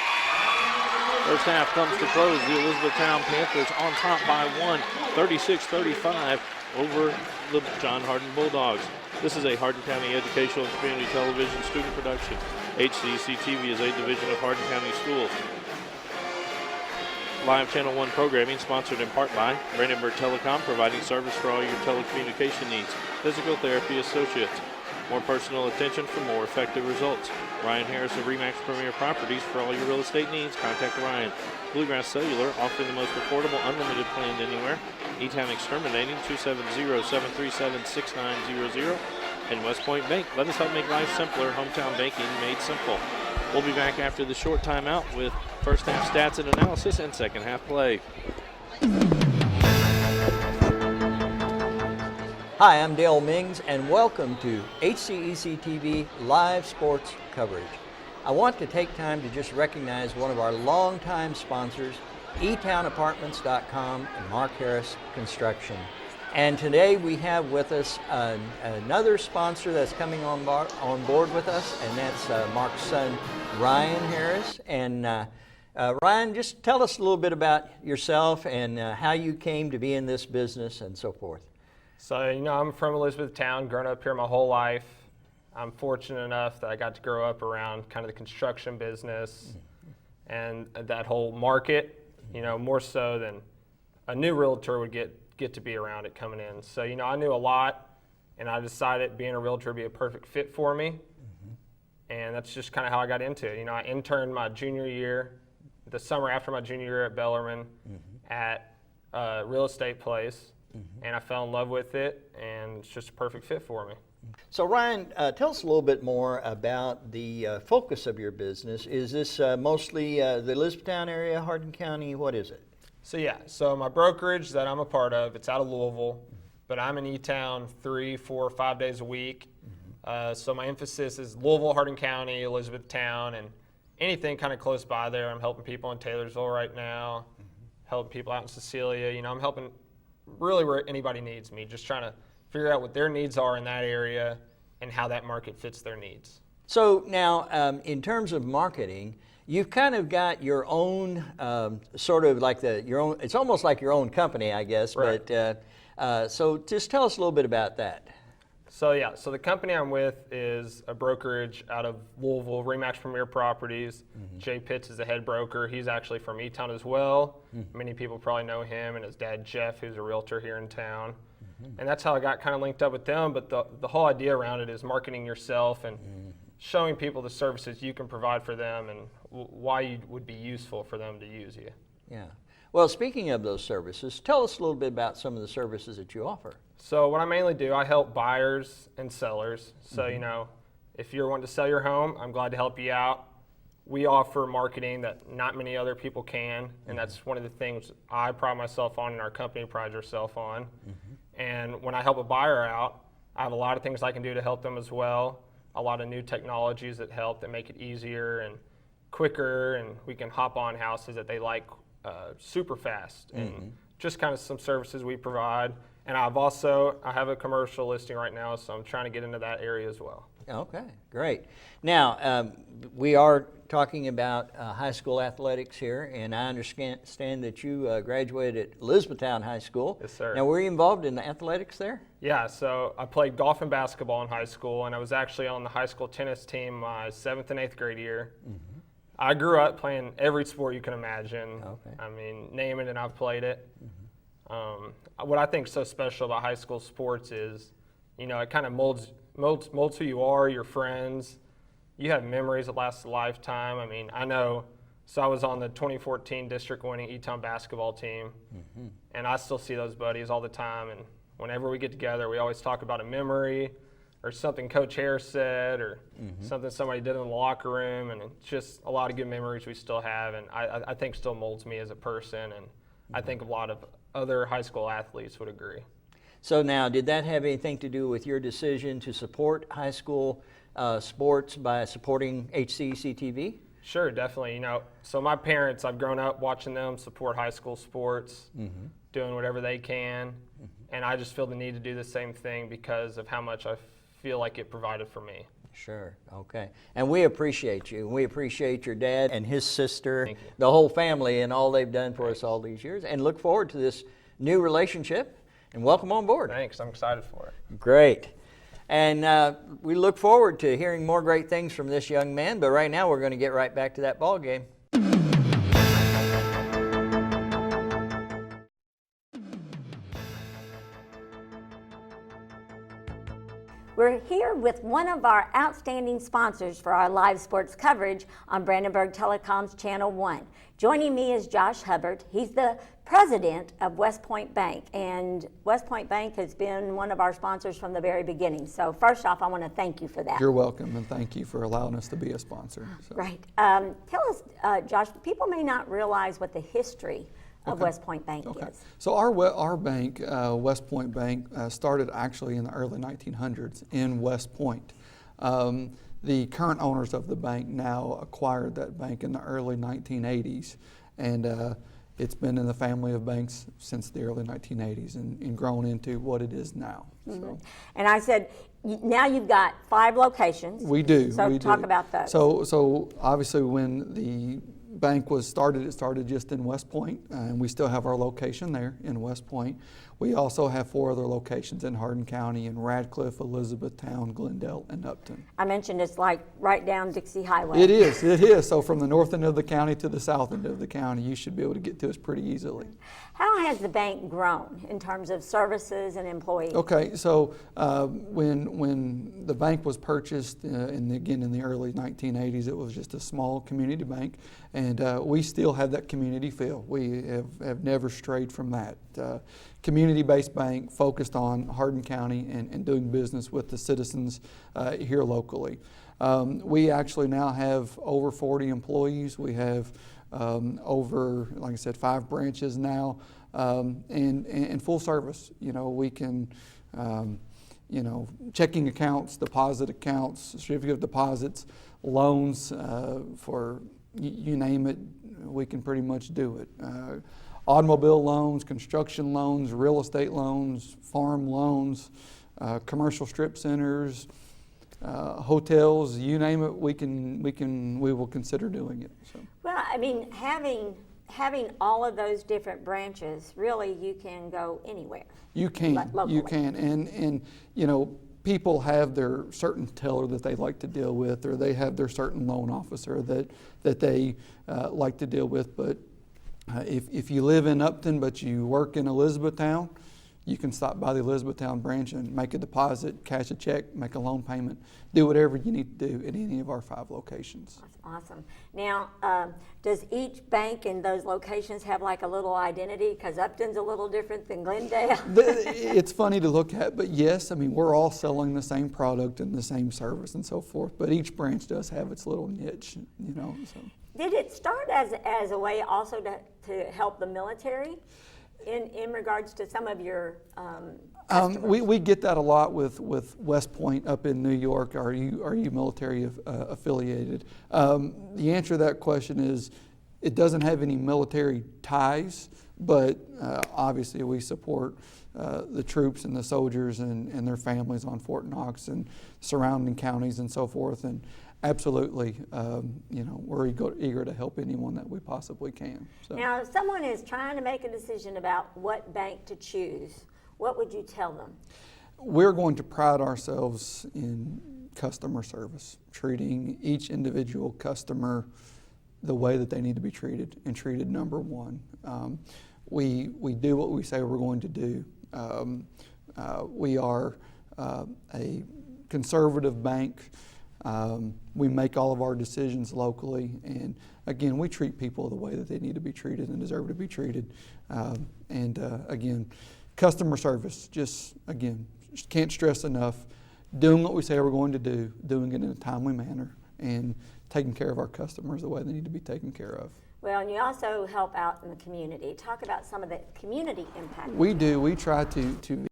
First half comes to close. The Elizabethtown Panthers on top by 1, 36-35 over the John Hardin Bulldogs. This is a Hardin County Educational and Community Television student production. HCEC-TV is a division of Hardin County Schools. Live Channel 1 programming sponsored in part by Brandenburg Telecom, providing service for all your telecommunication needs. Physical Therapy Associates. More personal attention for more effective results. Ryan Harris of RE/MAX Premier Properties. For all your real estate needs, contact Ryan. Bluegrass Cellular, offering the most affordable, unlimited plan anywhere. E-Town Exterminating, 270-737-6900. And West Point Bank, let us help make life simpler. Hometown banking made simple. We'll be back after the short timeout with first half stats and analysis and second half play. Hi, I'm Dale Mings, and welcome to HCEC-TV live sports coverage. I want to take time to just recognize one of our longtime sponsors, eTownApartments.com and Mark Harris Construction. And today we have with us another sponsor that's coming on board with us, and that's Mark's son, Ryan Harris. And Ryan, just tell us a little bit about yourself and how you came to be in this business and so forth. So, I'm from Elizabethtown, grown up here my whole life. I'm fortunate enough that I got to grow up around kind of the construction business and that whole market, more so than a new realtor would get to be around it coming in. So, I knew a lot, and I decided being a realtor would be a perfect fit for me. And that's just kind of how I got into it. I interned my junior year, the summer after my junior year at Bellarmine at a real estate place. And I fell in love with it, and it's just a perfect fit for me. So Ryan, tell us a little bit more about the focus of your business. Is this mostly the Elizabethtown area, Hardin County? What is it? So my brokerage that I'm a part of, it's out of Louisville, but I'm in E-Town 3, 4, 5 days a week. So my emphasis is Louisville, Hardin County, Elizabethtown, and anything kind of close by there. I'm helping people in Taylorsville right now, helping people out in Cecilia. I'm helping really where anybody needs me, just trying to figure out what their needs are in that area and how that market fits their needs. So now, in terms of marketing, you've kind of got your own sort of like your own. It's almost like your own company, I guess. Right. But so just tell us a little bit about that. So the company I'm with is a brokerage out of Louisville, RE/MAX Premier Properties. Jay Pitts is the head broker. He's actually from E-Town as well. Many people probably know him and his dad Jeff, who's a realtor here in town. And that's how I got kind of linked up with them. But the whole idea around it is marketing yourself and showing people the services you can provide for them and why you would be useful for them to use you. Yeah. Well, speaking of those services, tell us a little bit about some of the services that you offer. So what I mainly do, I help buyers and sellers. So, if you're wanting to sell your home, I'm glad to help you out. We offer marketing that not many other people can, and that's one of the things I pride myself on and our company prides herself on. And when I help a buyer out, I have a lot of things I can do to help them as well. A lot of new technologies that help, that make it easier and quicker, and we can hop on houses that they like super fast. And just kind of some services we provide. And I have a commercial listing right now, so I'm trying to get into that area as well. Okay, great. Now, we are talking about high school athletics here, and I understand that you graduated at Elizabethtown High School. Yes, sir. Now, were you involved in athletics there? Yeah, so I played golf and basketball in high school, and I was actually on the high school tennis team my 7th and 8th grade year. Mm-hmm. I grew up playing every sport you can imagine. Okay. I mean, name it and I've played it. Mm-hmm. What I think is so special about high school sports is, it kind of molds who you are, your friends. You have memories that last a lifetime. I mean, I know, so I was on the 2014 district-winning E-Town basketball team, mm-hmm. and I still see those buddies all the time, and whenever we get together, we always talk about a memory or something Coach Harris said or mm-hmm. something somebody did in the locker room, and it's just a lot of good memories we still have, and I think still molds me as a person, and mm-hmm. I think a lot of other high school athletes would agree. So now, did that have anything to do with your decision to support high school sports by supporting HCEC-TV? Sure, definitely. So my parents, I've grown up watching them support high school sports, mm-hmm. doing whatever they can, mm-hmm. and I just feel the need to do the same thing because of how much I feel like it provided for me. Sure, okay. And we appreciate you. We appreciate your dad and his sister, the whole family, and all they've done for us all these years, and look forward to this new relationship, and welcome on board. Thanks, I'm excited for it. Great. And we look forward to hearing more great things from this young man, but right now we're going to get right back to that ball game. We're here with one of our outstanding sponsors for our live sports coverage on Brandenburg Telecom's Channel 1. Joining me is Josh Hubbard. He's the president of West Point Bank, and West Point Bank has been one of our sponsors from the very beginning. So first off, I want to thank you for that. You're welcome, and thank you for allowing us to be a sponsor. So. Right. Tell us, Josh, people may not realize what the history of West Point Bank is. So our bank, West Point Bank, started actually in the early 1900s in West Point. The current owners of the bank now acquired that bank in the early 1980s, and it's been in the family of banks since the early 1980s and grown into what it is now. Mm-hmm. So. And I said, now you've got 5 locations. We do. So talk about those. So obviously when the bank was started, it started just in West Point, and we still have our location there in West Point. We also have 4 other locations in Hardin County, in Radcliffe, Elizabethtown, Glendale, and Upton. I mentioned it's like right down Dixie Highway. It is. So from the north end of the county to the south end of the county, you should be able to get to us pretty easily. How has the bank grown in terms of services and employees? Okay, so when the bank was purchased, in the early 1980s, it was just a small community bank, and we still have that community feel. We have never strayed from that. Community-based bank focused on Hardin County and doing business with the citizens here locally. We actually now have over 40 employees. We have over, like I said, 5 branches now, and full service. We can, checking accounts, deposit accounts, certificate of deposits, loans, for you name it, we can pretty much do it. Automobile loans, construction loans, real estate loans, farm loans, commercial strip centers, hotels, you name it, we will consider doing it. So. Well, I mean, having all of those different branches, really, you can go anywhere. You can, and people have their certain teller that they like to deal with, or they have their certain loan officer that they like to deal with. But if you live in Upton but you work in Elizabethtown, you can stop by the Elizabethtown branch and make a deposit, cash a check, make a loan payment, do whatever you need to do at any of our 5 locations. That's awesome. Now, does each bank in those locations have like a little identity? Because Upton's a little different than Glendale. It's funny to look at, but yes, I mean, we're all selling the same product and the same service and so forth, but each branch does have its little niche, So. Did it start as a way also to help the military? In regards to some of your customers? We get that a lot with West Point up in New York. Are you military affiliated? The answer to that question is it doesn't have any military ties, but obviously we support the troops and the soldiers and their families on Fort Knox and surrounding counties and so forth. And absolutely, we're eager to help anyone that we possibly can. So. Now, if someone is trying to make a decision about what bank to choose, what would you tell them? We're going to pride ourselves in customer service, treating each individual customer the way that they need to be treated, and treated number one. We do what we say we're going to do. We are a conservative bank. We make all of our decisions locally, and again, we treat people the way that they need to be treated and deserve to be treated. Again, customer service, just can't stress enough, doing what we say we're going to do, doing it in a timely manner, and taking care of our customers the way they need to be taken care of. Well, and you also help out in the community. Talk about some of the community impact. We do. We try to.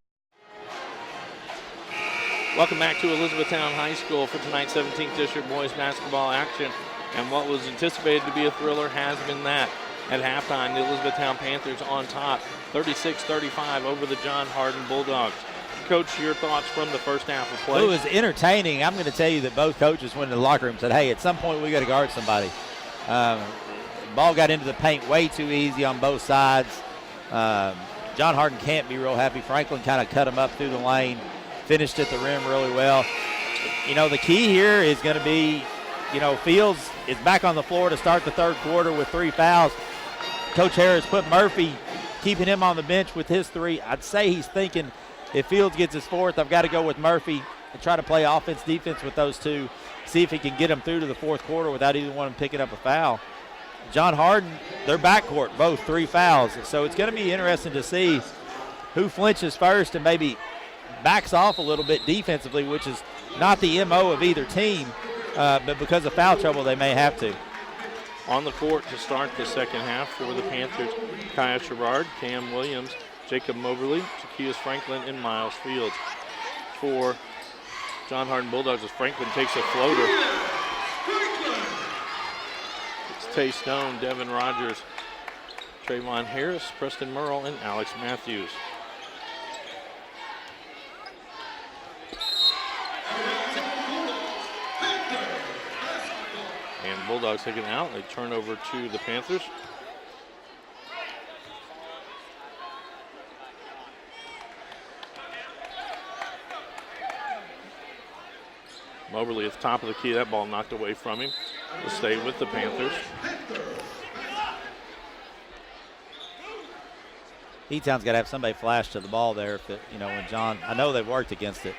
Welcome back to Elizabethtown High School for tonight's 17th District Boys Basketball action. And what was anticipated to be a thriller has been that. At halftime, the Elizabethtown Panthers on top, 36-35 over the John Hardin Bulldogs. Coach, your thoughts from the first half of play? It was entertaining. I'm going to tell you that both coaches went into the locker room and said, hey, at some point we got to guard somebody. Ball got into the paint way too easy on both sides. John Hardin can't be real happy. Franklin kind of cut him up through the lane, finished at the rim really well. The key here is going to be, Fields is back on the floor to start the third quarter with 3 fouls. Coach Harris put Murphy, keeping him on the bench with his 3. I'd say he's thinking, if Fields gets his 4th, I've got to go with Murphy and try to play offense, defense with those two, see if he can get them through to the fourth quarter without either one of them picking up a foul. John Hardin, their backcourt, both 3 fouls. So it's going to be interesting to see who flinches first and maybe backs off a little bit defensively, which is not the MO of either team, but because of foul trouble, they may have to. On the court to start the second half for the Panthers, Kaya Sherrard, Cam Williams, Jacob Moberly, Takias Franklin, and Miles Fields. For John Hardin Bulldogs, as Franklin takes a floater. It's Tay Stone, Devin Rogers, Trayvon Harris, Preston Merle, and Alex Matthews. And Bulldogs taking it out. They turn over to the Panthers. Moberly at the top of the key. That ball knocked away from him. Will stay with the Panthers. E-Town's got to have somebody flash to the ball there. If it, when John, I know they've worked against it.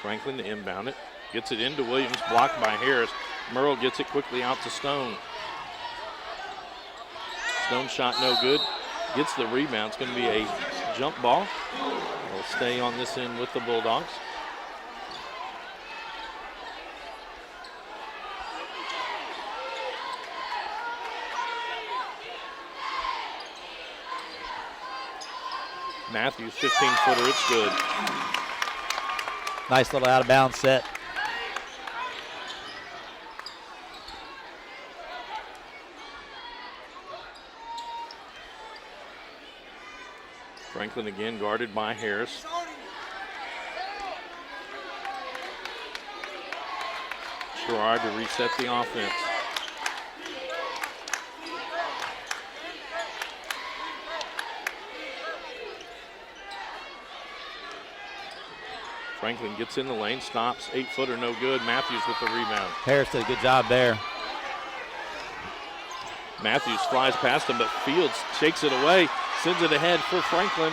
Franklin to inbound it. Gets it into Williams, blocked by Harris. Merle gets it quickly out to Stone. Stone shot no good. Gets the rebound. It's going to be a jump ball. Will stay on this end with the Bulldogs. Matthews, 15-footer, it's good. Nice little out-of-bounds set. Franklin again guarded by Harris. Sherrard to reset the offense. Franklin gets in the lane, stops, 8-footer, no good. Matthews with the rebound. Harris did a good job there. Matthews flies past him, but Fields takes it away, sends it ahead for Franklin.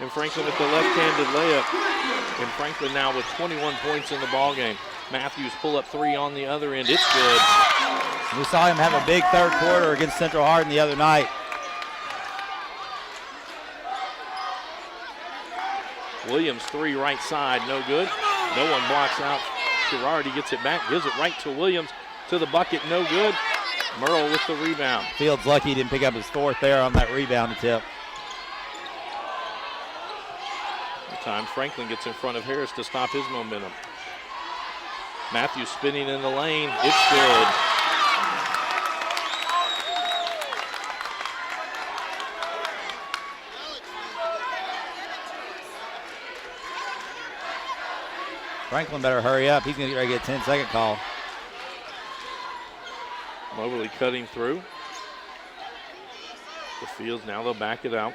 And Franklin with the left-handed layup. And Franklin now with 21 points in the ballgame. Matthews pull up 3 on the other end. It's good. We saw him have a big third quarter against Central Hardin the other night. Williams 3 right side, no good. No one blocks out Gerard. He gets it back, gives it right to Williams to the bucket, no good. Merle with the rebound. Fields lucky he didn't pick up his 4th there on that rebound attempt. Time Franklin gets in front of Harris to stop his momentum. Matthews spinning in the lane. It's good. Franklin better hurry up. He's going to get ready to get a 10-second call. Mobley cutting through. The Fields, now they'll back it out.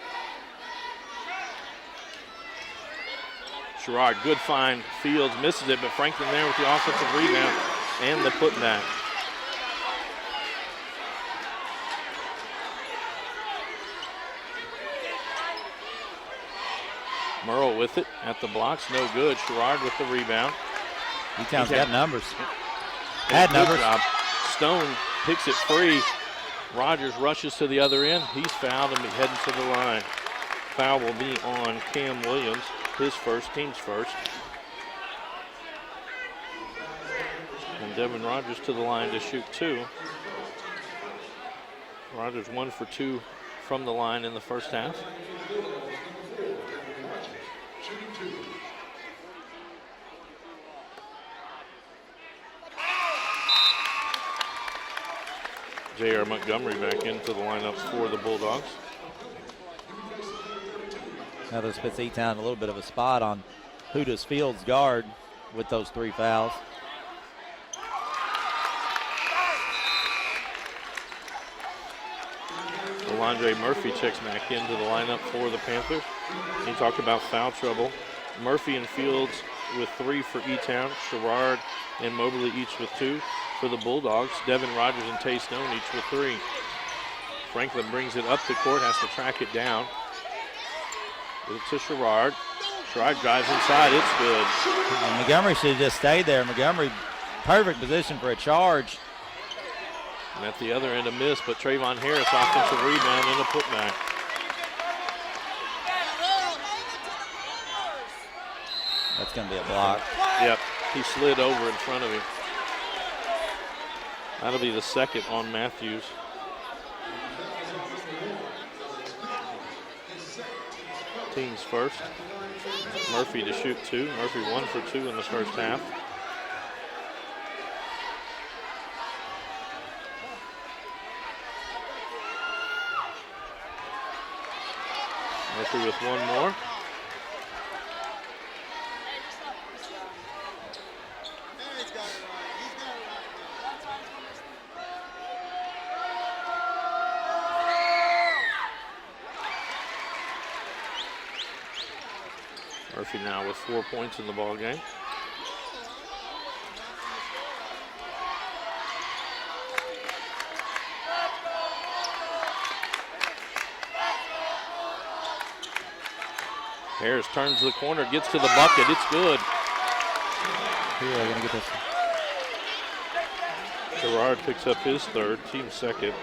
Sherrod, good find. Fields misses it, but Franklin there with the offensive rebound and the putback. Merle with it at the blocks, no good. Sherrod with the rebound. E-Town's got numbers. Had numbers. Job. Stone picks it free. Rogers rushes to the other end. He's fouled and be heading to the line. Foul will be on Cam Williams, his first, team's first. And Devin Rogers to the line to shoot 2. Rogers 1 for 2 from the line in the first half. J.R. Montgomery back into the lineup for the Bulldogs. Now this puts E-Town a little bit of a spot on who does Fields guard with those 3 fouls. Alondre Murphy checks back into the lineup for the Panthers. He talked about foul trouble. Murphy and Fields with 3 for E-Town. Sherrod and Mobley each with 2. For the Bulldogs, Devin Rogers and Tay Stone each with 3. Franklin brings it up the court, has to track it down. Give it to Sherrod. Sherrod drives inside, it's good. And Montgomery should have just stayed there. Montgomery, perfect position for a charge. And at the other end, a miss, but Trayvon Harris, offensive rebound and a putback. That's going to be a block. Yep, he slid over in front of him. That'll be the second on Matthews. Team's first. Murphy to shoot 2. Murphy 1 for 2 in the first half. Murphy with 1 more. Murphy now with 4 points in the ball game. Harris turns the corner, gets to the bucket, it's good. Here, I'm gonna get this. Gerard picks up his 3rd, team 2nd.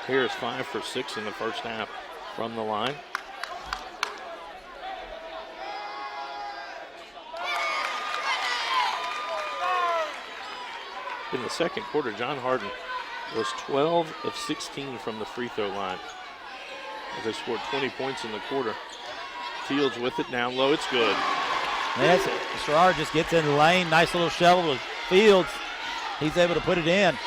Harris 5 for 6 in the first half from the line. In the second quarter, John Hardin was 12 of 16 from the free throw line. As they scored 20 points in the quarter. Fields with it down low, it's good. Yes, Sherrod just gets in the lane, nice little shovel with Fields. He's able to put it in.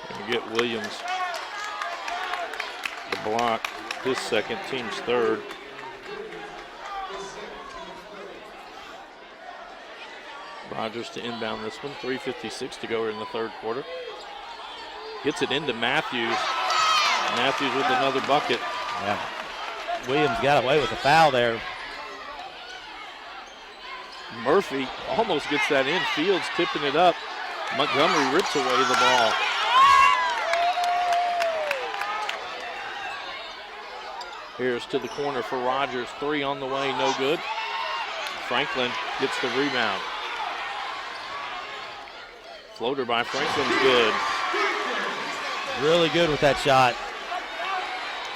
And get Williams the block, his 2nd, team's 3rd. Rogers to inbound this one, 3:56 to go in the 3rd quarter. Gets it into Matthews. Matthews with another bucket. Yeah. Williams got away with the foul there. Murphy almost gets that in. Fields tipping it up. Montgomery rips away the ball. Here's to the corner for Rogers. 3 on the way, no good. Franklin gets the rebound. Floater by Franklin's good. Really good with that shot.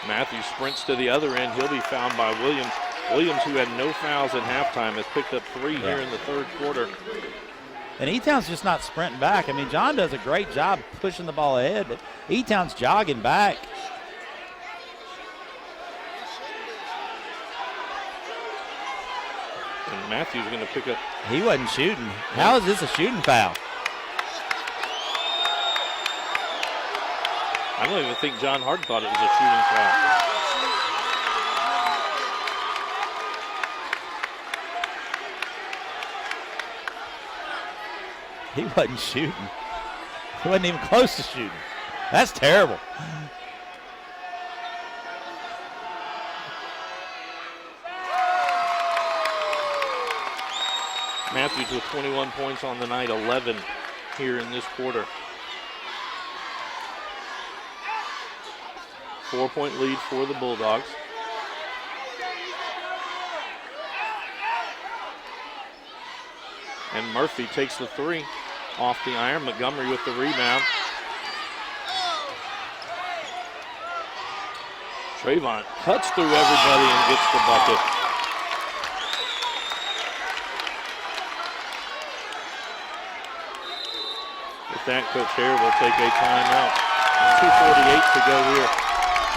Matthews sprints to the other end. He'll be fouled by Williams. Williams, who had no fouls at halftime, has picked up 3 here in the 3rd quarter. And E-Town's just not sprinting back. I mean, John does a great job pushing the ball ahead, but E-Town's jogging back. And Matthews going to pick up. He wasn't shooting. How is this a shooting foul? I don't even think John Hardin thought it was a shooting foul. He wasn't shooting. He wasn't even close to shooting. That's terrible. Matthews with 21 points on the night, 11 here in this quarter. 4-point lead for the Bulldogs. And Murphy takes the three off the iron. Montgomery with the rebound. Trayvon cuts through everybody and gets the bucket. With that, Coach Hare will take a timeout. 2:48 to go here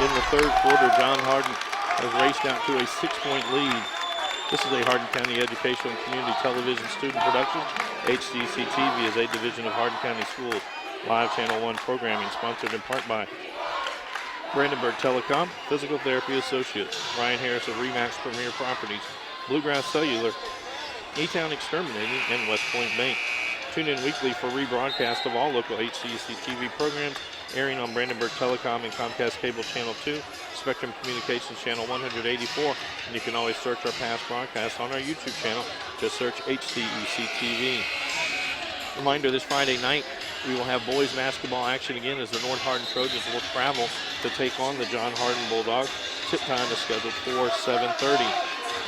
in the third quarter. John Hardin has raced out to a 6-point lead. This is a Hardin County Educational and Community Television student production. HCEC-TV is a division of Hardin County Schools. Live Channel 1 programming sponsored in part by Brandenburg Telecom, Physical Therapy Associates, Ryan Harris of Remax Premier Properties, Bluegrass Cellular, E-Town Exterminating, and West Point Bank. Tune in weekly for rebroadcast of all local HCEC-TV programs airing on Brandenburg Telecom and Comcast Cable Channel 2, Spectrum Communications Channel 184, and you can always search our past broadcasts on our YouTube channel. Just search HCEC-TV. Reminder, this Friday night, we will have boys basketball action again as the North Hardin Trojans will travel to take on the John Hardin Bulldogs. Tip time is scheduled for 7:30.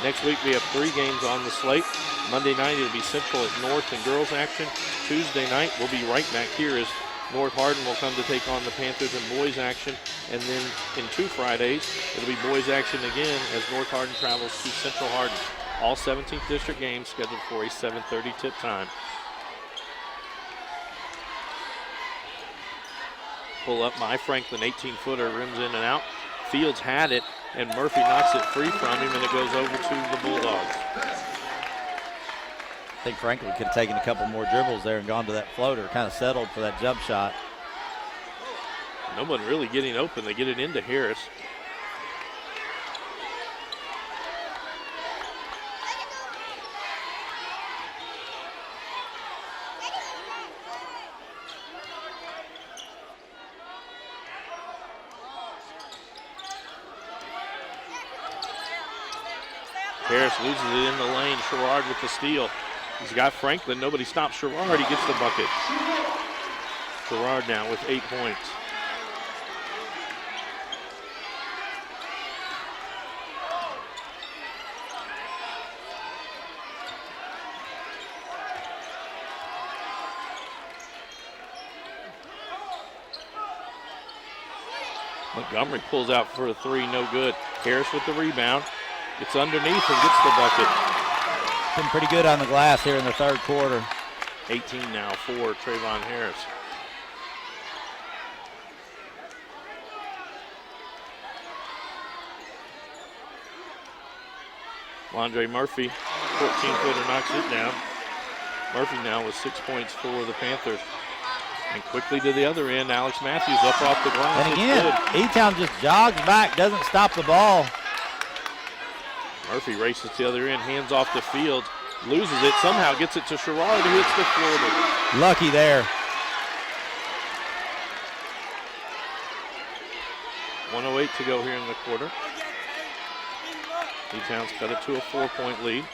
Next week, we have 3 games on the slate. Monday night, it'll be Central at North and girls action. Tuesday night, we'll be right back here as North Hardin will come to take on the Panthers in boys action. And then in 2 Fridays, it'll be boys action again as North Hardin travels to Central Hardin. All 17th District games scheduled for a 7:30 tip time. Pull up by Franklin, 18-footer, rims in and out. Fields had it, and Murphy knocks it free from him, and it goes over to the Bulldogs. I think Franklin could have taken a couple more dribbles there and gone to that floater, kind of settled for that jump shot. Nobody really getting open. They get it into Harris. Harris loses it in the lane. Sherrard with the steal. He's got Franklin. Nobody stops Sherrard. He gets the bucket. Sherrard now with 8 points. Montgomery pulls out for a 3, no good. Harris with the rebound. Gets underneath and gets the bucket. Been pretty good on the glass here in the third quarter. 18 now for Trayvon Harris. Landre Murphy, 14-footer, knocks it down. Murphy now with 6 points for the Panthers. And quickly to the other end, Alex Matthews up off the glass. And again, E-Town just jogs back, doesn't stop the ball. Murphy races to the other end, hands off the field, loses it, somehow gets it to Sherrard, who hits the floater. Lucky there. 1:08 to go here in the quarter. E-Town's cut it to a 4-point lead.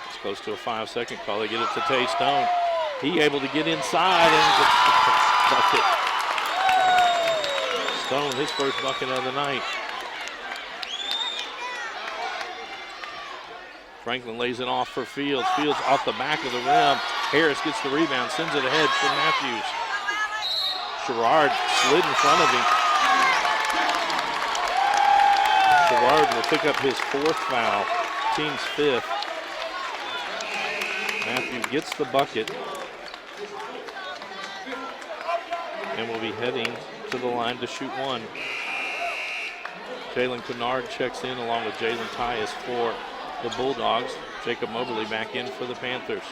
It's close to a 5-second call. They get it to Tay Stone. He able to get inside and gets the bucket. Stone, his first bucket of the night. Franklin lays it off for Fields. Fields off the back of the rim. Harris gets the rebound, sends it ahead for Matthews. Sherrard slid in front of him. Sherrard will pick up his 4th foul, team's 5th. Matthews gets the bucket. And we'll be heading to the line to shoot one. Jalen Kennard checks in along with Jalen Tyus for the Bulldogs. Jacob Mobley back in for the Panthers.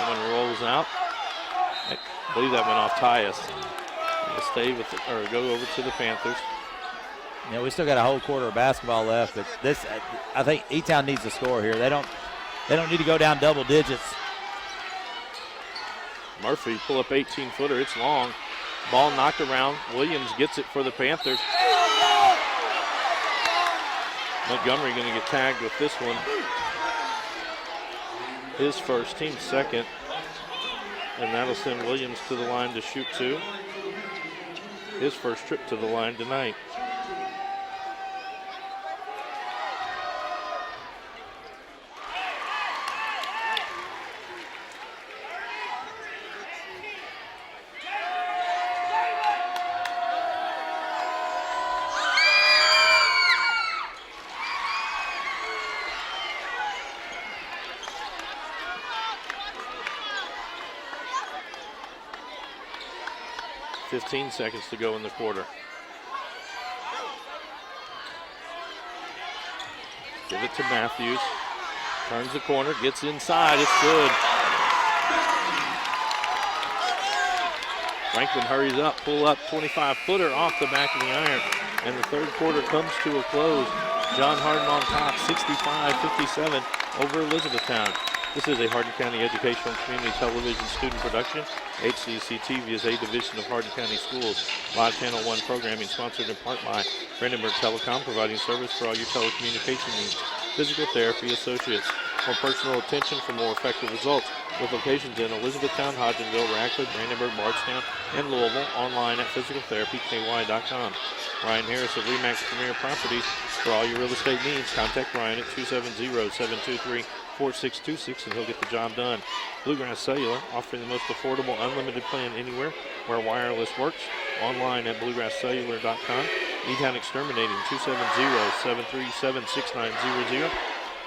One rolls out. I believe that went off Tyus. We'll stay with it, or go over to the Panthers. Yeah, we still got a whole quarter of basketball left. But this, I think E-Town needs to score here. They don't need to go down double digits. Murphy pull up 18-footer. It's long. Ball knocked around. Williams gets it for the Panthers. Montgomery going to get tagged with this one. His first, team second. And that'll send Williams to the line to shoot two. His first trip to the line tonight. .15 seconds to go in the quarter. Give it to Matthews. Turns the corner, gets inside, it's good. Franklin hurries up, pull up, 25-footer off the back of the iron. And the third quarter comes to a close. John Hardin on top, 65-57 over Elizabethtown. This is a Hardin County Educational and Community Television student production. HCEC-TV is a division of Hardin County Schools. Live Channel 1 programming sponsored in part by Brandenburg Telecom, providing service for all your telecommunication needs. Physical Therapy Associates. More personal attention for more effective results. With locations in Elizabethtown, Hodgenville, Radcliffe, Brandenburg, Bardstown, and Louisville. Online at physicaltherapyky.com. Ryan Harris of Remax Premier Properties. For all your real estate needs, contact Ryan at 270-723-4626 and he'll get the job done. Bluegrass Cellular, offering the most affordable unlimited plan anywhere where wireless works. Online at bluegrasscellular.com. E-Town Exterminating, 270-737-6900.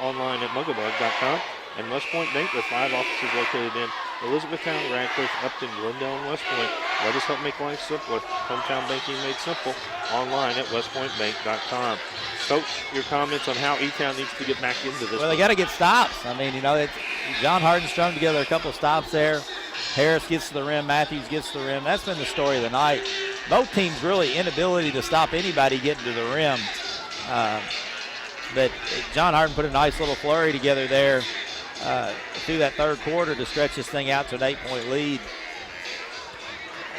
Online at mugglebug.com. And West Point Bank with 5 offices located in Elizabethtown, Radcliffe, Upton, Glendale, and West Point. Let us help make life simpler. Hometown banking made simple. Online at westpointbank.com. Coach, your comments on how E-Town needs to get back into this. Well, they got to get stops. I mean, you know, John Hardin strung together a couple of stops there. Harris gets to the rim. Matthews gets to the rim. That's been the story of the night. Both teams really inability to stop anybody getting to the rim. But John Hardin put a nice little flurry together there through that third quarter to stretch this thing out to an 8-point lead.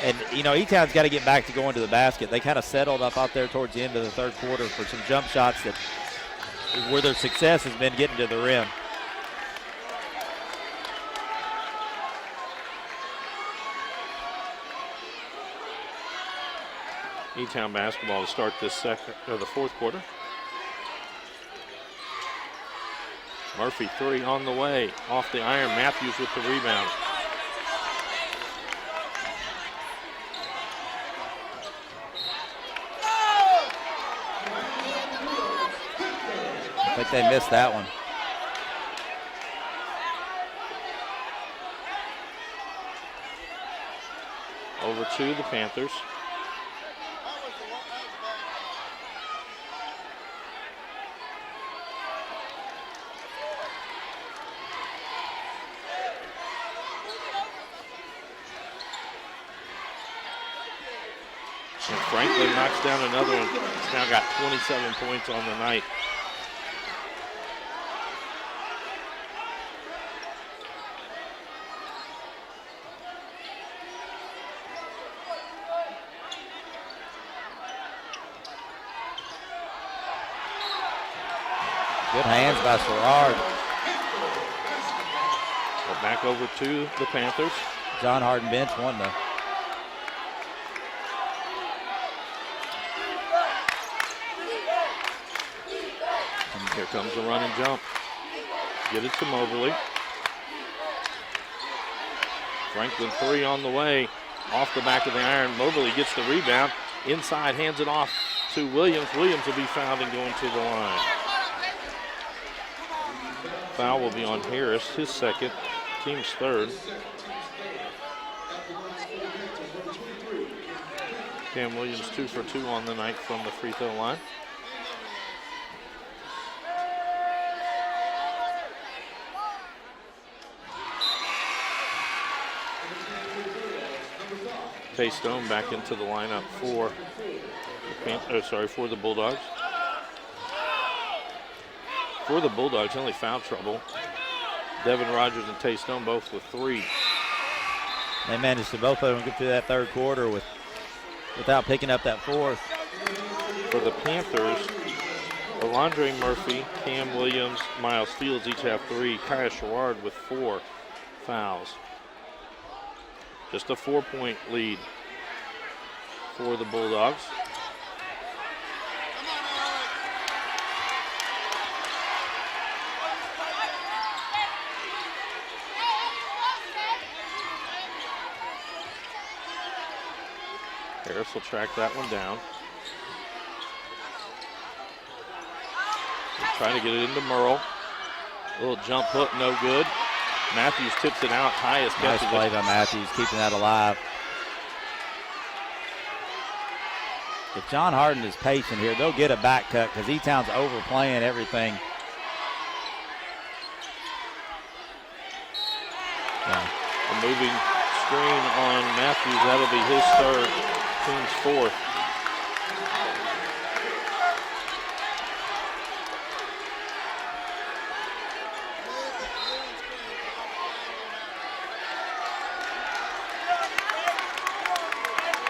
And, you know, E-Town's got to get back to going to the basket. They kind of settled up out there towards the end of the third quarter for some jump shots where their success has been getting to the rim. E-Town basketball to start this the fourth quarter. Murphy, 3 on the way. Off the iron, Matthews with the rebound. I think they missed that one. Over to the Panthers. And Franklin knocks down another one. He's now got 27 points on the night. Good hands by Sherrard. But back over to the Panthers. John Hardin bench won though. Here comes the run and jump. Get it to Moberly. Franklin, 3 on the way. Off the back of the iron. Moberly gets the rebound. Inside, hands it off to Williams. Williams will be fouled and going to the line. Foul will be on Harris, his second, team's third. Cam Williams 2 for 2 on the night from the free throw line. Tay Stone back into the lineup for the Bulldogs. For the Bulldogs, only foul trouble. Devin Rogers and Tay Stone both with 3. They managed to both of them get through that third quarter without picking up that fourth. For the Panthers, Alondre Murphy, Cam Williams, Miles Fields each have 3. Kaya Sherrard with 4 fouls. Just a 4-point lead for the Bulldogs. Harris will track that one down. Trying to get it into Merle. A little jump hook, no good. Matthews tips it out. Highest catches nice play by Matthews, keeping that alive. If John Hardin is patient here, they'll get a back cut because E-Town's overplaying everything. A moving screen on Matthews. That'll be his third, team's fourth.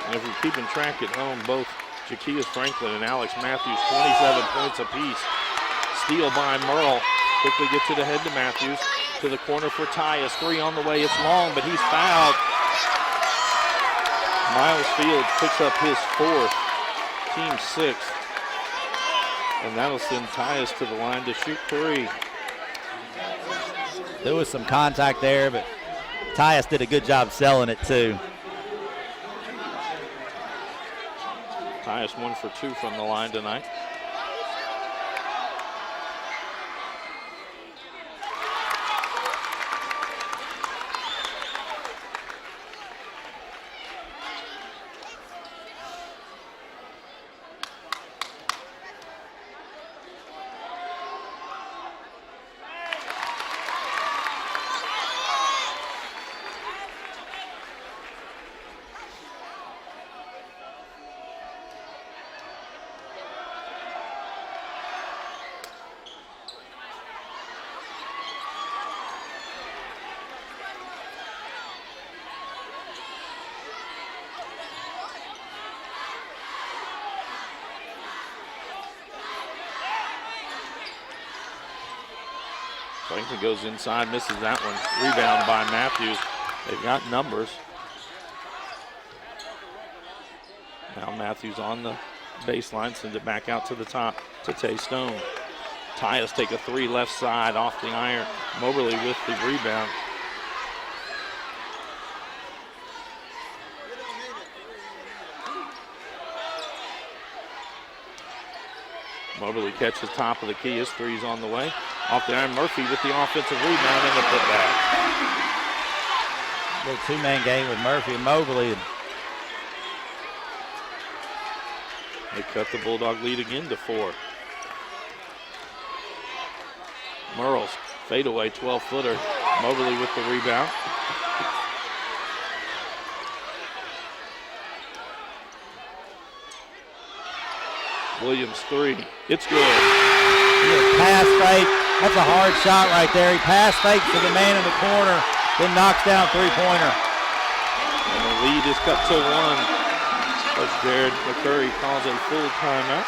And if you're keeping track at home, both Jakias Franklin and Alex Matthews, 27 points apiece. Steal by Merle. Quickly gets it ahead to Matthews. To the corner for Tyus. 3 on the way. It's long, but he's fouled. Miles Fields picks up his 4th, team 6th. And that'll send Tyus to the line to shoot 3. There was some contact there, but Tyus did a good job selling it too. Tyus 1 for 2 from the line tonight. Franklin goes inside, misses that one. Rebound by Matthews. They've got numbers. Now Matthews on the baseline, sends it back out to the top to Tay Stone. Tyus take a 3 left side off the iron. Moberly with the rebound. Moberly catches top of the key. His 3's on the way. Off the iron, Murphy with the offensive rebound and the putback. Little 2-man game with Murphy and Moberly. They cut the Bulldog lead again to 4. Merle's fadeaway 12-footer. Moberly with the rebound. Williams 3. It's good. Pass fake. That's a hard shot right there. He pass fakes to the man in the corner, then knocks down 3-pointer. And the lead is cut to 1. Coach Jared McCurry calls a full timeout.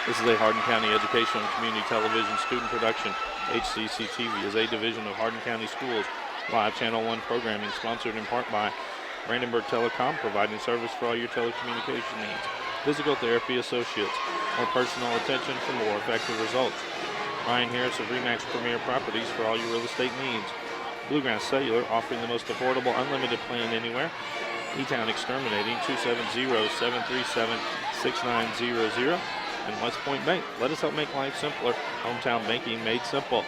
This is a Hardin County Educational and Community Television student production. HCEC-TV is a division of Hardin County Schools. Live Channel 1 programming sponsored in part by Brandenburg Telecom, providing service for all your telecommunication needs. Physical Therapy Associates, more personal attention for more effective results. Ryan Harris of RE/MAX Premier Properties for all your real estate needs. Bluegrass Cellular, offering the most affordable unlimited plan anywhere. E-Town Exterminating, 270-737-6900. and West Point Bank. Let us help make life simpler. Hometown banking made simple.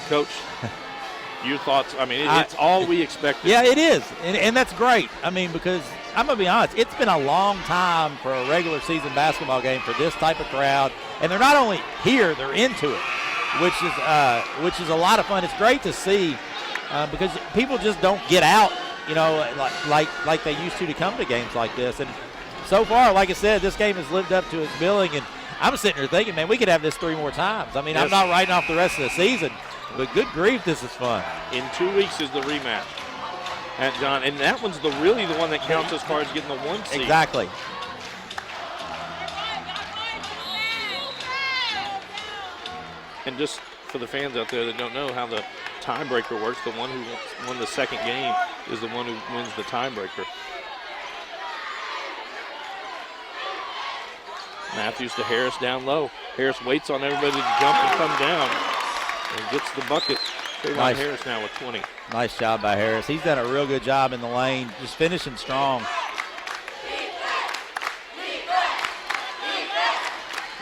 Coach, your thoughts? I mean, it's all we expected. Yeah, it is, and that's great. I mean, because I'm going to be honest, it's been a long time for a regular season basketball game for this type of crowd, and they're not only here, they're into it, which is a lot of fun. It's great to see because people just don't get out, like they used to come to games like this. And so far, like I said, this game has lived up to its billing, and I'm sitting here thinking, man, we could have this 3 more times. I mean, I'm not writing off the rest of the season, but good grief, this is fun. In 2 weeks is the rematch at John, and that one's really the one that counts as far as getting the 1 seed. Exactly. And just for the fans out there that don't know how the tiebreaker works, the one who won the second game is the one who wins the tiebreaker. Matthews to Harris down low. Harris waits on everybody to jump and come down and gets the bucket. Nice. Harris now with 20. Nice job by Harris. He's done a real good job in the lane, just finishing strong.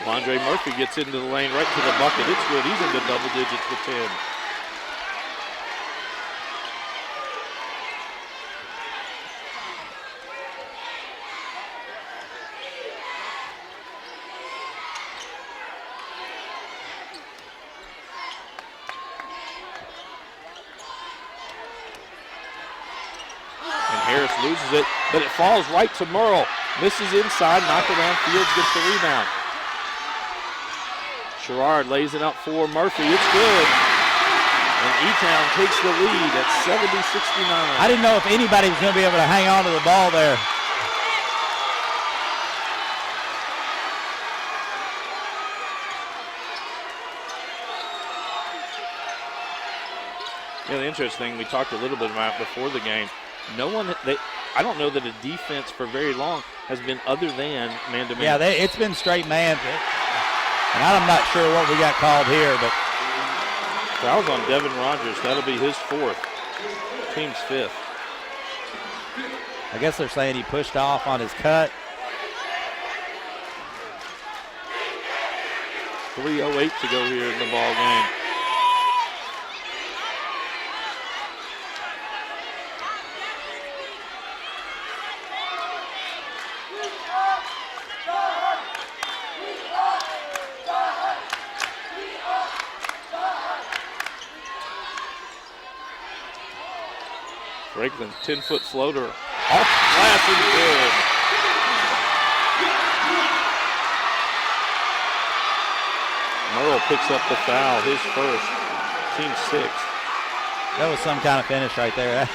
Andre Murphy gets into the lane right to the bucket. It's good. He's into double digits with 10. Loses it, but it falls right to Merle. Misses inside, knocked around. Fields gets the rebound. Sherrard lays it up for Murphy. It's good. And E-Town takes the lead at 70-69. I didn't know if anybody was going to be able to hang on to the ball there. Yeah, the interesting thing we talked a little bit about before the game, I don't know that a defense for very long has been other than man-to-man. Yeah, it's been straight man. And I'm not sure what we got called here, but. Foul's on Devin Rogers. That'll be his 4th. Team's 5th. I guess they're saying he pushed off on his cut. 3:08 to go here in the ball game. Franklin, 10-foot floater, off glass and good. Merle picks up the foul, his first, team 6th. That was some kind of finish right there.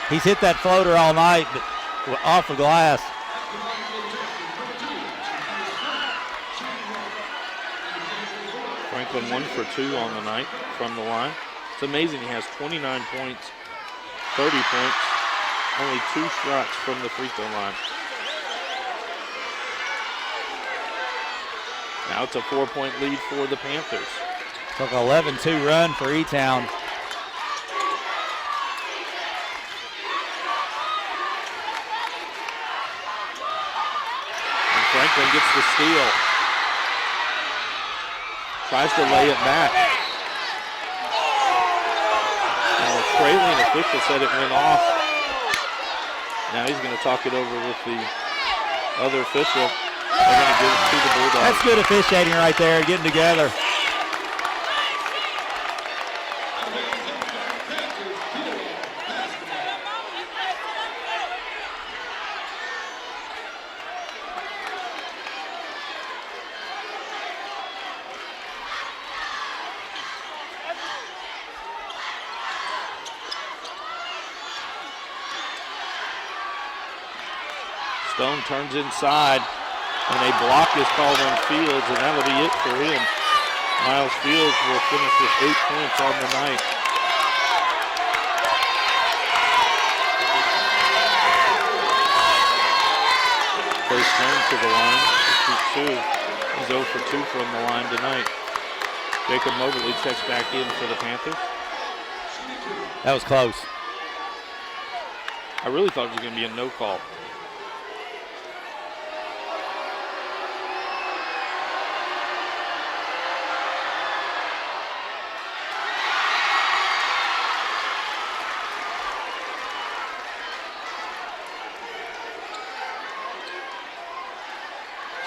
He's hit that floater all night, but off the glass. Franklin 1 for 2 on the night from the line. It's amazing he has 29 points. 30 points, only 2 shots from the free throw line. Now it's a 4-point lead for the Panthers. Took an 11-2 run for E-Town. And Franklin gets the steal. Tries to lay it back. Trailing official said it went off. Now he's going to talk it over with the other official. They're going to give it to the Bulldogs. That's good officiating right there, getting together. Stone turns inside, and a block is called on Fields, and that'll be it for him. Miles Fields will finish with 8 points on the night. First Stone to the line to shoot 2. He's 0 for 2 from the line tonight. Jacob Moberly checks back in for the Panthers. That was close. I really thought it was going to be a no call.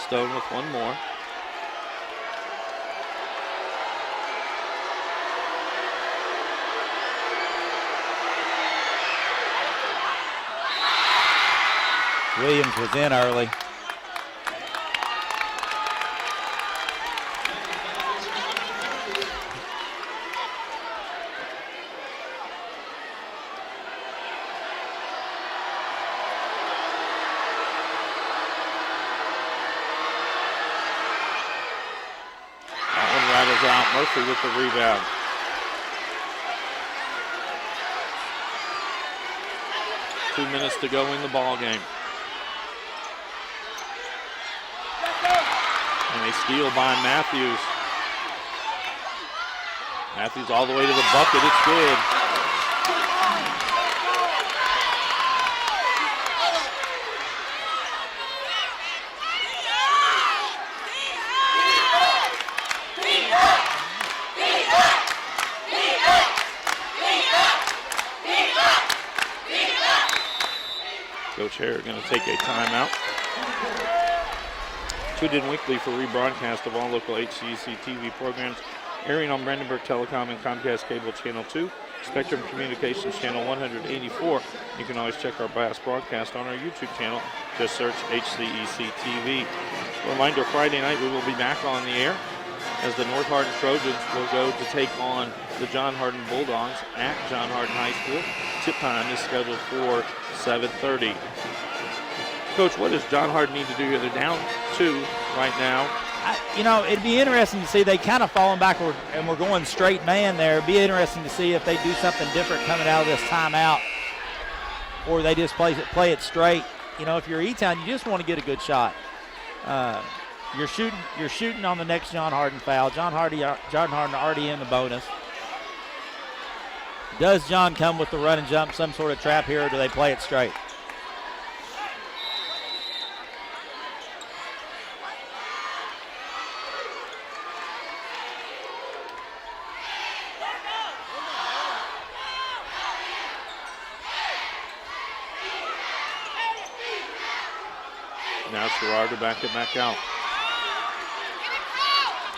Stone with one more. Williams was in early. Out. Murphy with the rebound. Two minutes to go in the ball game. And a steal by Matthews. Matthews all the way to the bucket. It's good. Coach Hare going to take a timeout. Tuned in weekly for rebroadcast of all local HCEC-TV programs, airing on Brandenburg Telecom and Comcast Cable Channel 2, Spectrum Communications Channel 184. You can always check our past broadcast on our YouTube channel. Just search HCEC-TV. Reminder, Friday night we will be back on the air as the North Hardin Trojans will go to take on the John Hardin Bulldogs at John Hardin High School. Tip time is scheduled for 7:30. Coach, what does John Hardin need to do here? They're down 2 right now. It'd be interesting to see. They kind of falling backward, and we're going straight man there. It'd be interesting to see if they do something different coming out of this timeout, or they just play it straight. If you're E-Town, you just want to get a good shot. You're shooting on the next John Hardin foul. John Hardin already in the bonus. Does John come with the run and jump, some sort of trap here, or do they play it straight? Now Sherrard to back it back out.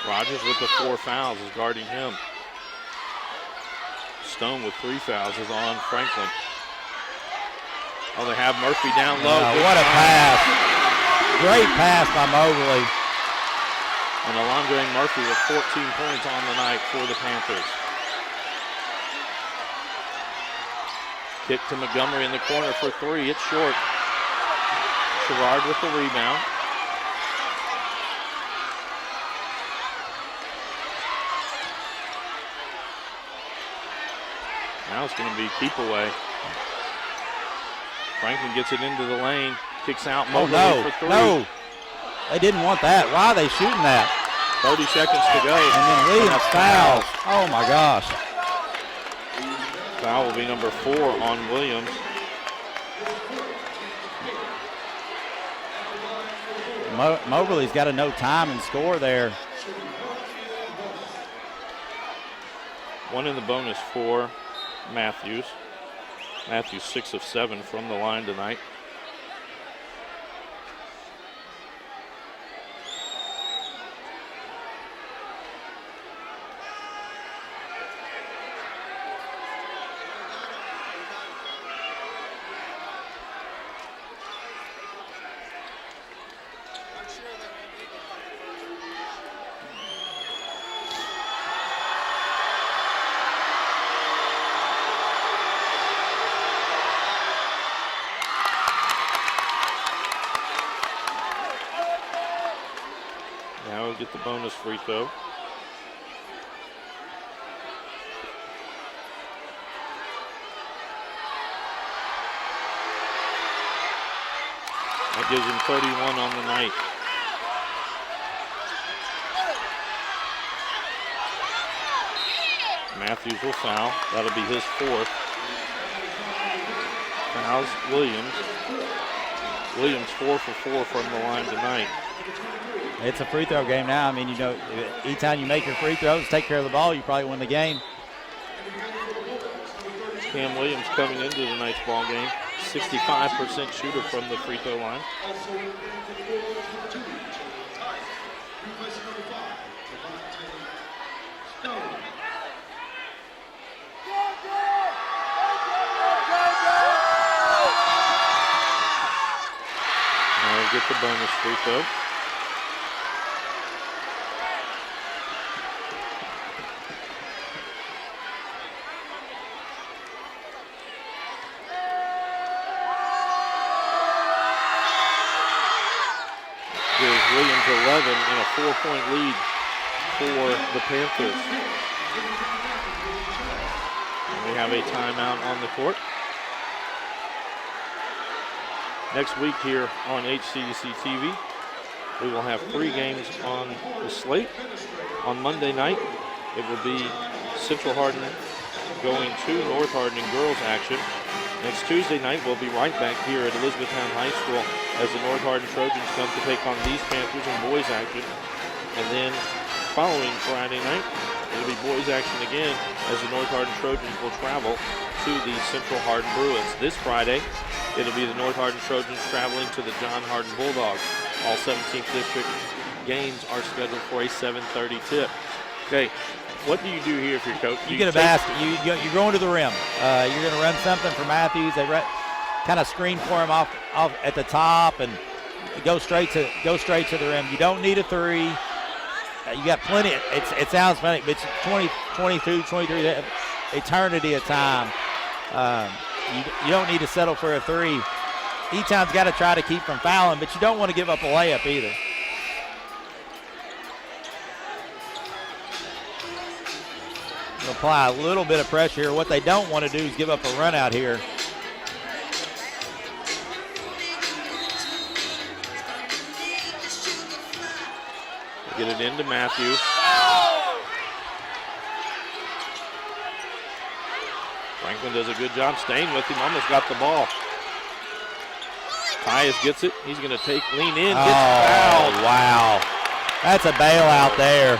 Rogers with the 4 fouls is guarding him. Stone with 3 fouls is on Franklin. Oh, they have Murphy down low. What a pass. Great pass by Mobley. And Alondre Murphy with 14 points on the night for the Panthers. Kick to Montgomery in the corner for 3. It's short. Sherrard with the rebound. Now it's going to be keep away. Franklin gets it into the lane, kicks out Mobley for 3. No, they didn't want that. Why are they shooting that? 30 seconds to go. And then Williams fouls. Oh my gosh. Foul will be number 4 on Williams. Mobley's got to know time and score there. 1 in the bonus for Matthews. Matthews 6 of 7 from the line tonight. Get the bonus free throw. That gives him 31 on the night. Matthews will foul. That'll be his 4th. Fouls Williams. Williams 4 for 4 from the line tonight. It's a free throw game now. I mean, anytime you make your free throws, take care of the ball, you probably win the game. Cam Williams coming into tonight's ball game, 65% shooter from the free throw line. free throw. Here's Williams 11 and a 4-point lead for the Panthers. And we have a timeout on the court. Next week here on HCEC-TV, we will have 3 games on the slate. On Monday night, it will be Central Hardin going to North Hardin in girls action. Next Tuesday night, we'll be right back here at Elizabethtown High School as the North Hardin Trojans come to take on these Panthers in boys action. And then following Friday night, it'll be boys action again as the North Hardin Trojans will travel to the Central Hardin Bruins. This Friday, it'll be the North Hardin Trojans traveling to the John Hardin Bulldogs. All 17th District games are scheduled for a 7:30 tip. Okay, what do you do here if you're coach? You get a basket. You're going to the rim. You're going to run something for Matthews. They kind of screen for him off at the top and go straight to the rim. You don't need a 3. You got plenty. It sounds funny, but it's 22, 23, eternity of time. You don't need to settle for a 3. E-Town's got to try to keep from fouling, but you don't want to give up a layup either. They'll apply a little bit of pressure here. What they don't want to do is give up a run out here. Get it into Matthews. Franklin does a good job staying with him. Almost got the ball. Tyus gets it. He's going to lean in. Gets fouled. Wow. That's a bailout there.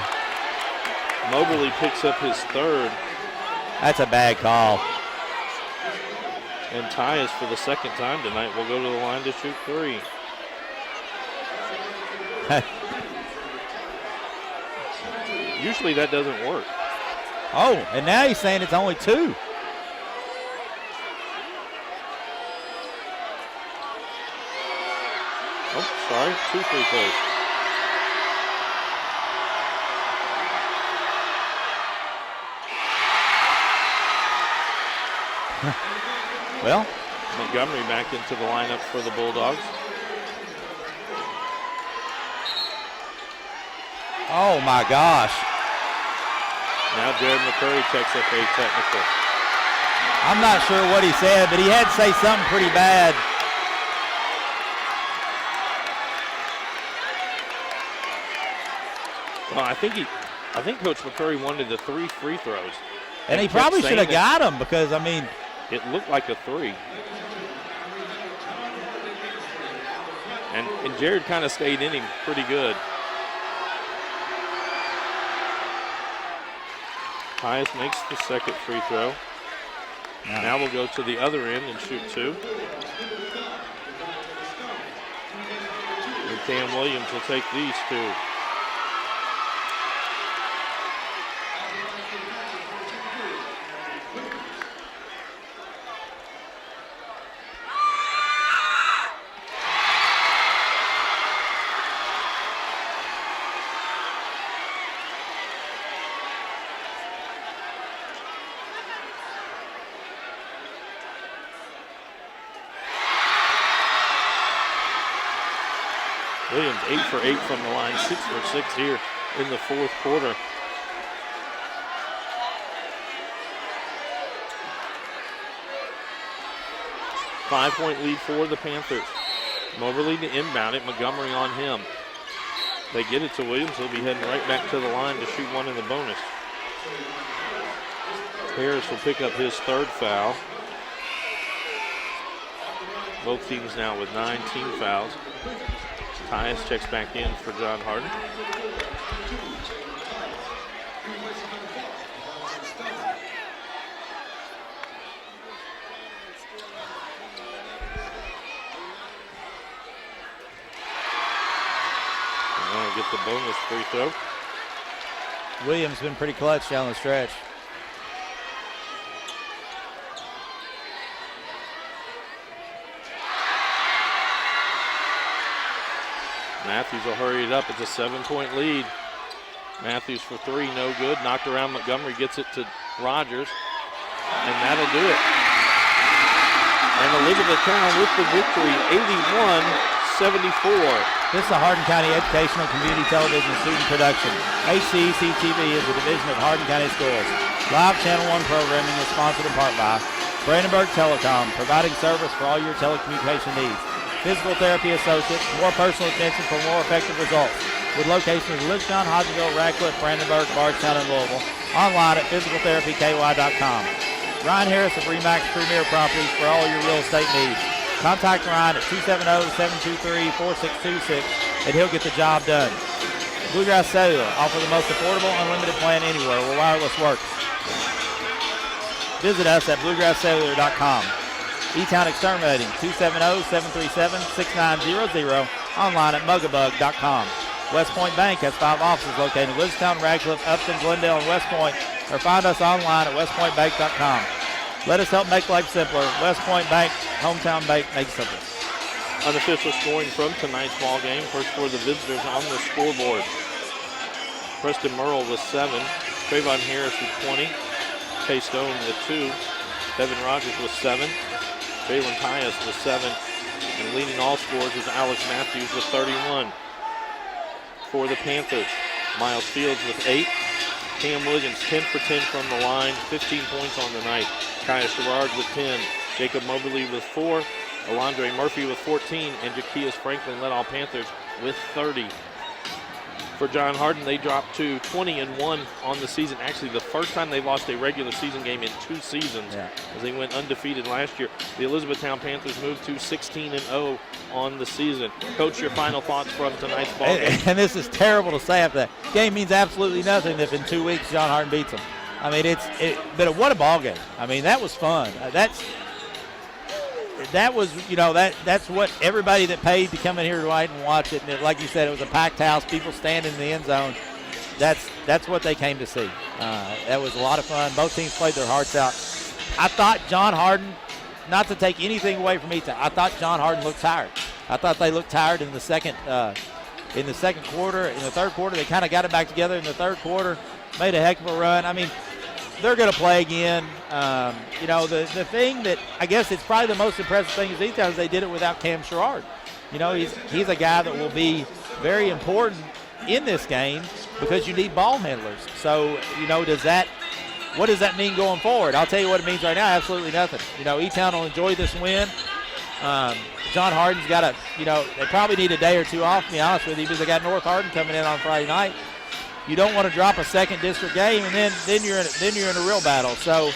Moberly picks up his 3rd. That's a bad call. And Tyus, for the 2nd time tonight, will go to the line to shoot 3. Usually that doesn't work. Oh, and now he's saying it's only 2. Oh, sorry, 2 free throws. Well, Montgomery back into the lineup for the Bulldogs. oh my gosh. Now Jared McCurry takes up a technical. I'm not sure what he said, but he had to say something pretty bad. Well, I think Coach McCurry wanted the 3 free throws. And he probably should have got them because, I mean, it looked like a 3. And Jared kind of stayed in him pretty good. Tyus makes the 2nd free throw. Now we'll go to the other end and shoot 2. And Cam Williams will take these 2. Williams 8 for 8 from the line, 6 for 6 here in the 4th quarter. Five-point lead for the Panthers. Moberly to inbound it, Montgomery on him. They get it to Williams, he'll be heading right back to the line to shoot 1 in the bonus. Harris will pick up his 3rd foul. Both teams now with 9 team fouls. Tyus checks back in for John Hardin. And now get the bonus free throw. Williams been pretty clutch down the stretch. Matthews will hurry it up. It's a 7-point lead. Matthews for three, no good. Knocked around Montgomery, gets it to Rogers, and that'll do it. And Elizabethtown with the victory, 81-74. This is a Hardin County Educational Community Television student production. HCEC-TV is a division of Hardin County Schools. Live Channel 1 programming is sponsored in part by Brandenburg Telecom, providing service for all your telecommunication needs. Physical Therapy Associates, more personal attention for more effective results. With locations in Elizabethtown, Hodgenville, Radcliffe, Brandenburg, Bardstown, and Louisville. Online at physicaltherapyky.com. Ryan Harris of Remax Premier Properties for all your real estate needs. Contact Ryan at 270-723-4626 and he'll get the job done. Bluegrass Cellular offer the most affordable, unlimited plan anywhere where wireless works. Visit us at bluegrasscellular.com. E-Town Exterminating, 270-737-6900, online at mugabug.com. West Point Bank has 5 offices located in Elizabethtown, Radcliffe, Upton, Glendale, and West Point, or find us online at westpointbank.com. Let us help make life simpler. West Point Bank, hometown bank, make it simple. Unofficial scoring from tonight's ball game. First for the visitors on the scoreboard. Preston Merle with 7. Trayvon Harris with 20. Tay Stone with 2. Devin Rogers with 7. Jalen Tyus with 7. And leading all scores was Alex Matthews with 31. For the Panthers, Miles Fields with 8. Cam Williams 10 for 10 from the line, 15 points on the night. Kaya Sherrard with 10. Jacob Mobley with 4. Alondre Murphy with 14. And Jaquias Franklin led all Panthers with 30. For John Hardin, they dropped to 20-1 on the season. Actually, the first time they lost a regular season game in 2 seasons, as they went undefeated last year. The Elizabethtown Panthers moved to 16-0 on the season. Coach, your final thoughts from tonight's ball game? And this is terrible to say after that. Game means absolutely nothing if in 2 weeks John Hardin beats them. I mean, but what a ball game. I mean, that was fun. That was, that's what everybody that paid to come in here tonight and watch it. And like you said, it was a packed house, people standing in the end zone. That's what they came to see. That was a lot of fun. Both teams played their hearts out. I thought John Hardin, not to take anything away from Eton, I thought John Hardin looked tired. I thought they looked tired in the second quarter. In the third quarter, they kind of got it back together in the third quarter, made a heck of a run. I mean, they're going to play again. The thing that I guess it's probably the most impressive thing is Eton is they did it without Cam Sherrard. He's a guy that will be very important in this game because you need ball handlers. So, what does that mean going forward? I'll tell you what it means right now, absolutely nothing. E-Town will enjoy this win. John Hardin's got they probably need a day or two off, to be honest with you, because they got North Hardin coming in on Friday night. You don't want to drop a second district game, and then you're in a real battle. So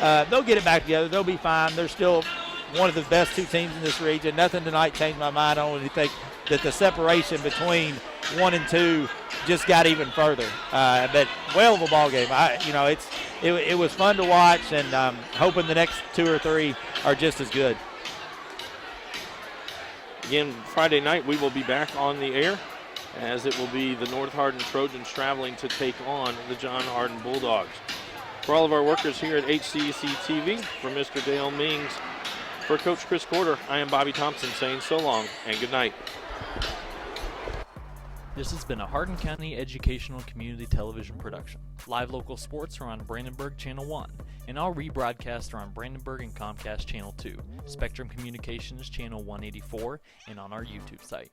they'll get it back together. They'll be fine. They're still one of the best 2 teams in this region. Nothing tonight changed my mind. I only think that the separation between 1 and 2 just got even further. But well of a ball game. It was fun to watch, and hoping the next 2 or 3 are just as good. Again, Friday night we will be back on the air, as it will be the North Hardin Trojans traveling to take on the John Hardin Bulldogs. For all of our workers here at HCEC-TV, for Mr. Dale Mings, for Coach Chris Corder, I am Bobby Thompson saying so long and good night. This has been a Hardin County Educational Community Television production. Live local sports are on Brandenburg Channel 1, and all rebroadcasts are on Brandenburg and Comcast Channel 2, Spectrum Communications Channel 184, and on our YouTube site.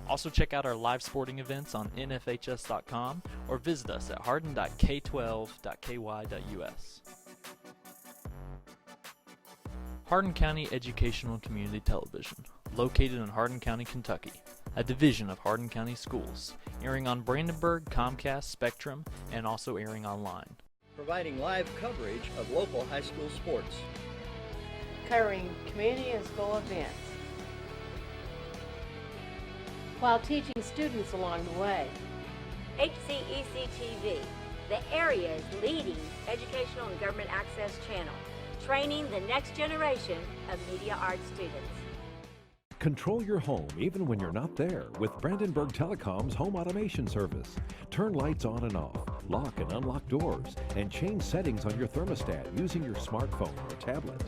Also check out our live sporting events on nfhs.com or visit us at hardin.k12.ky.us. Hardin County Educational Community Television, located in Hardin County, Kentucky, a division of Hardin County Schools, airing on Brandenburg, Comcast, Spectrum, and also airing online. Providing live coverage of local high school sports. Covering community and school events, while teaching students along the way. HCEC-TV, the area's leading educational and government access channel, training the next generation of media arts students. Control your home even when you're not there with Brandenburg Telecom's home automation service. Turn lights on and off, lock and unlock doors, and change settings on your thermostat using your smartphone or tablet.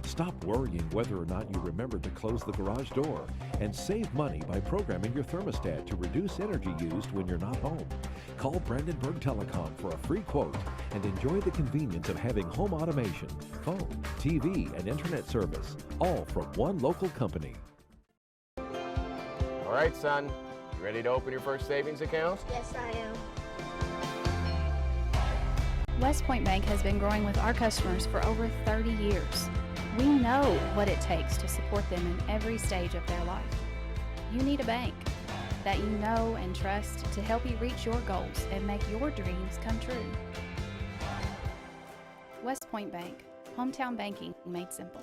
Stop worrying whether or not you remember to close the garage door, and save money by programming your thermostat to reduce energy used when you're not home. Call Brandenburg Telecom for a free quote and enjoy the convenience of having home automation, phone, TV, and internet service, all from one local company. All right, son, you ready to open your first savings account? Yes, I am. West Point Bank has been growing with our customers for over 30 years. We know what it takes to support them in every stage of their life. You need a bank that you know and trust to help you reach your goals and make your dreams come true. West Point Bank, hometown banking made simple.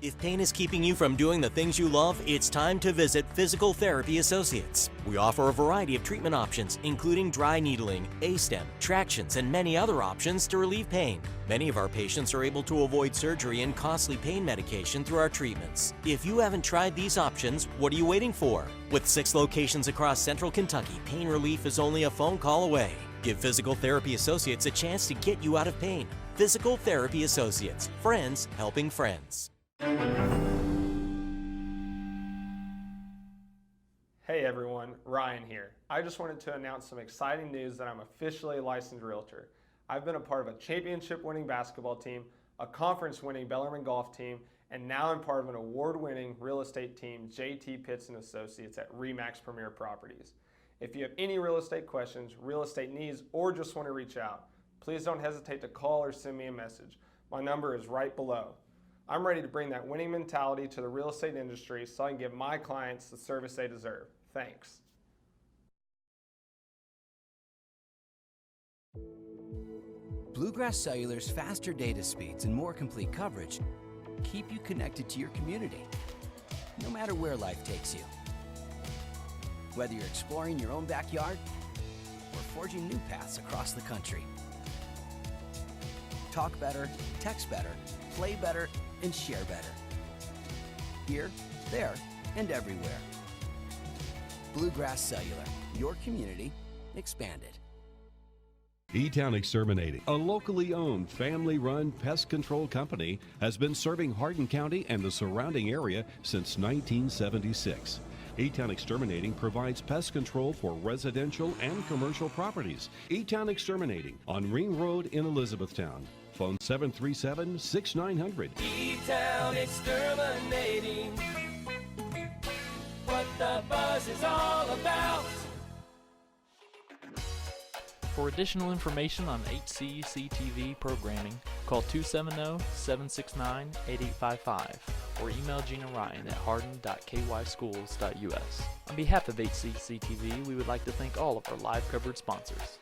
If pain is keeping you from doing the things you love, it's time to visit Physical Therapy Associates. We offer a variety of treatment options, including dry needling, A-stem, tractions, and many other options to relieve pain. Many of our patients are able to avoid surgery and costly pain medication through our treatments. If you haven't tried these options, what are you waiting for? With 6 locations across Central Kentucky, pain relief is only a phone call away. Give Physical Therapy Associates a chance to get you out of pain. Physical Therapy Associates, friends helping friends. Hey everyone, Ryan here. I just wanted to announce some exciting news that I'm officially a licensed realtor. I've been a part of a championship-winning basketball team, a conference-winning Bellarmine golf team, and now I'm part of an award-winning real estate team, JT Pitts & Associates at RE/MAX Premier Properties. If you have any real estate questions, real estate needs, or just want to reach out, please don't hesitate to call or send me a message. My number is right below. I'm ready to bring that winning mentality to the real estate industry so I can give my clients the service they deserve. Thanks. Bluegrass Cellular's faster data speeds and more complete coverage keep you connected to your community, no matter where life takes you. Whether you're exploring your own backyard or forging new paths across the country. Talk better, text better, play better, and share better. Here, there, and everywhere. Bluegrass Cellular, your community expanded. E-Town Exterminating, a locally owned, family-run pest control company, has been serving Hardin County and the surrounding area since 1976. E-Town Exterminating provides pest control for residential and commercial properties. E-Town Exterminating on Ring Road in Elizabethtown. Phone 737-6900. E-Town Exterminating. What the buzz is all about. For additional information on HCEC-TV programming, call 270-769-8855 or email Gina Ryan at hardin.kyschools.us. On behalf of HCEC-TV, we would like to thank all of our live coverage sponsors.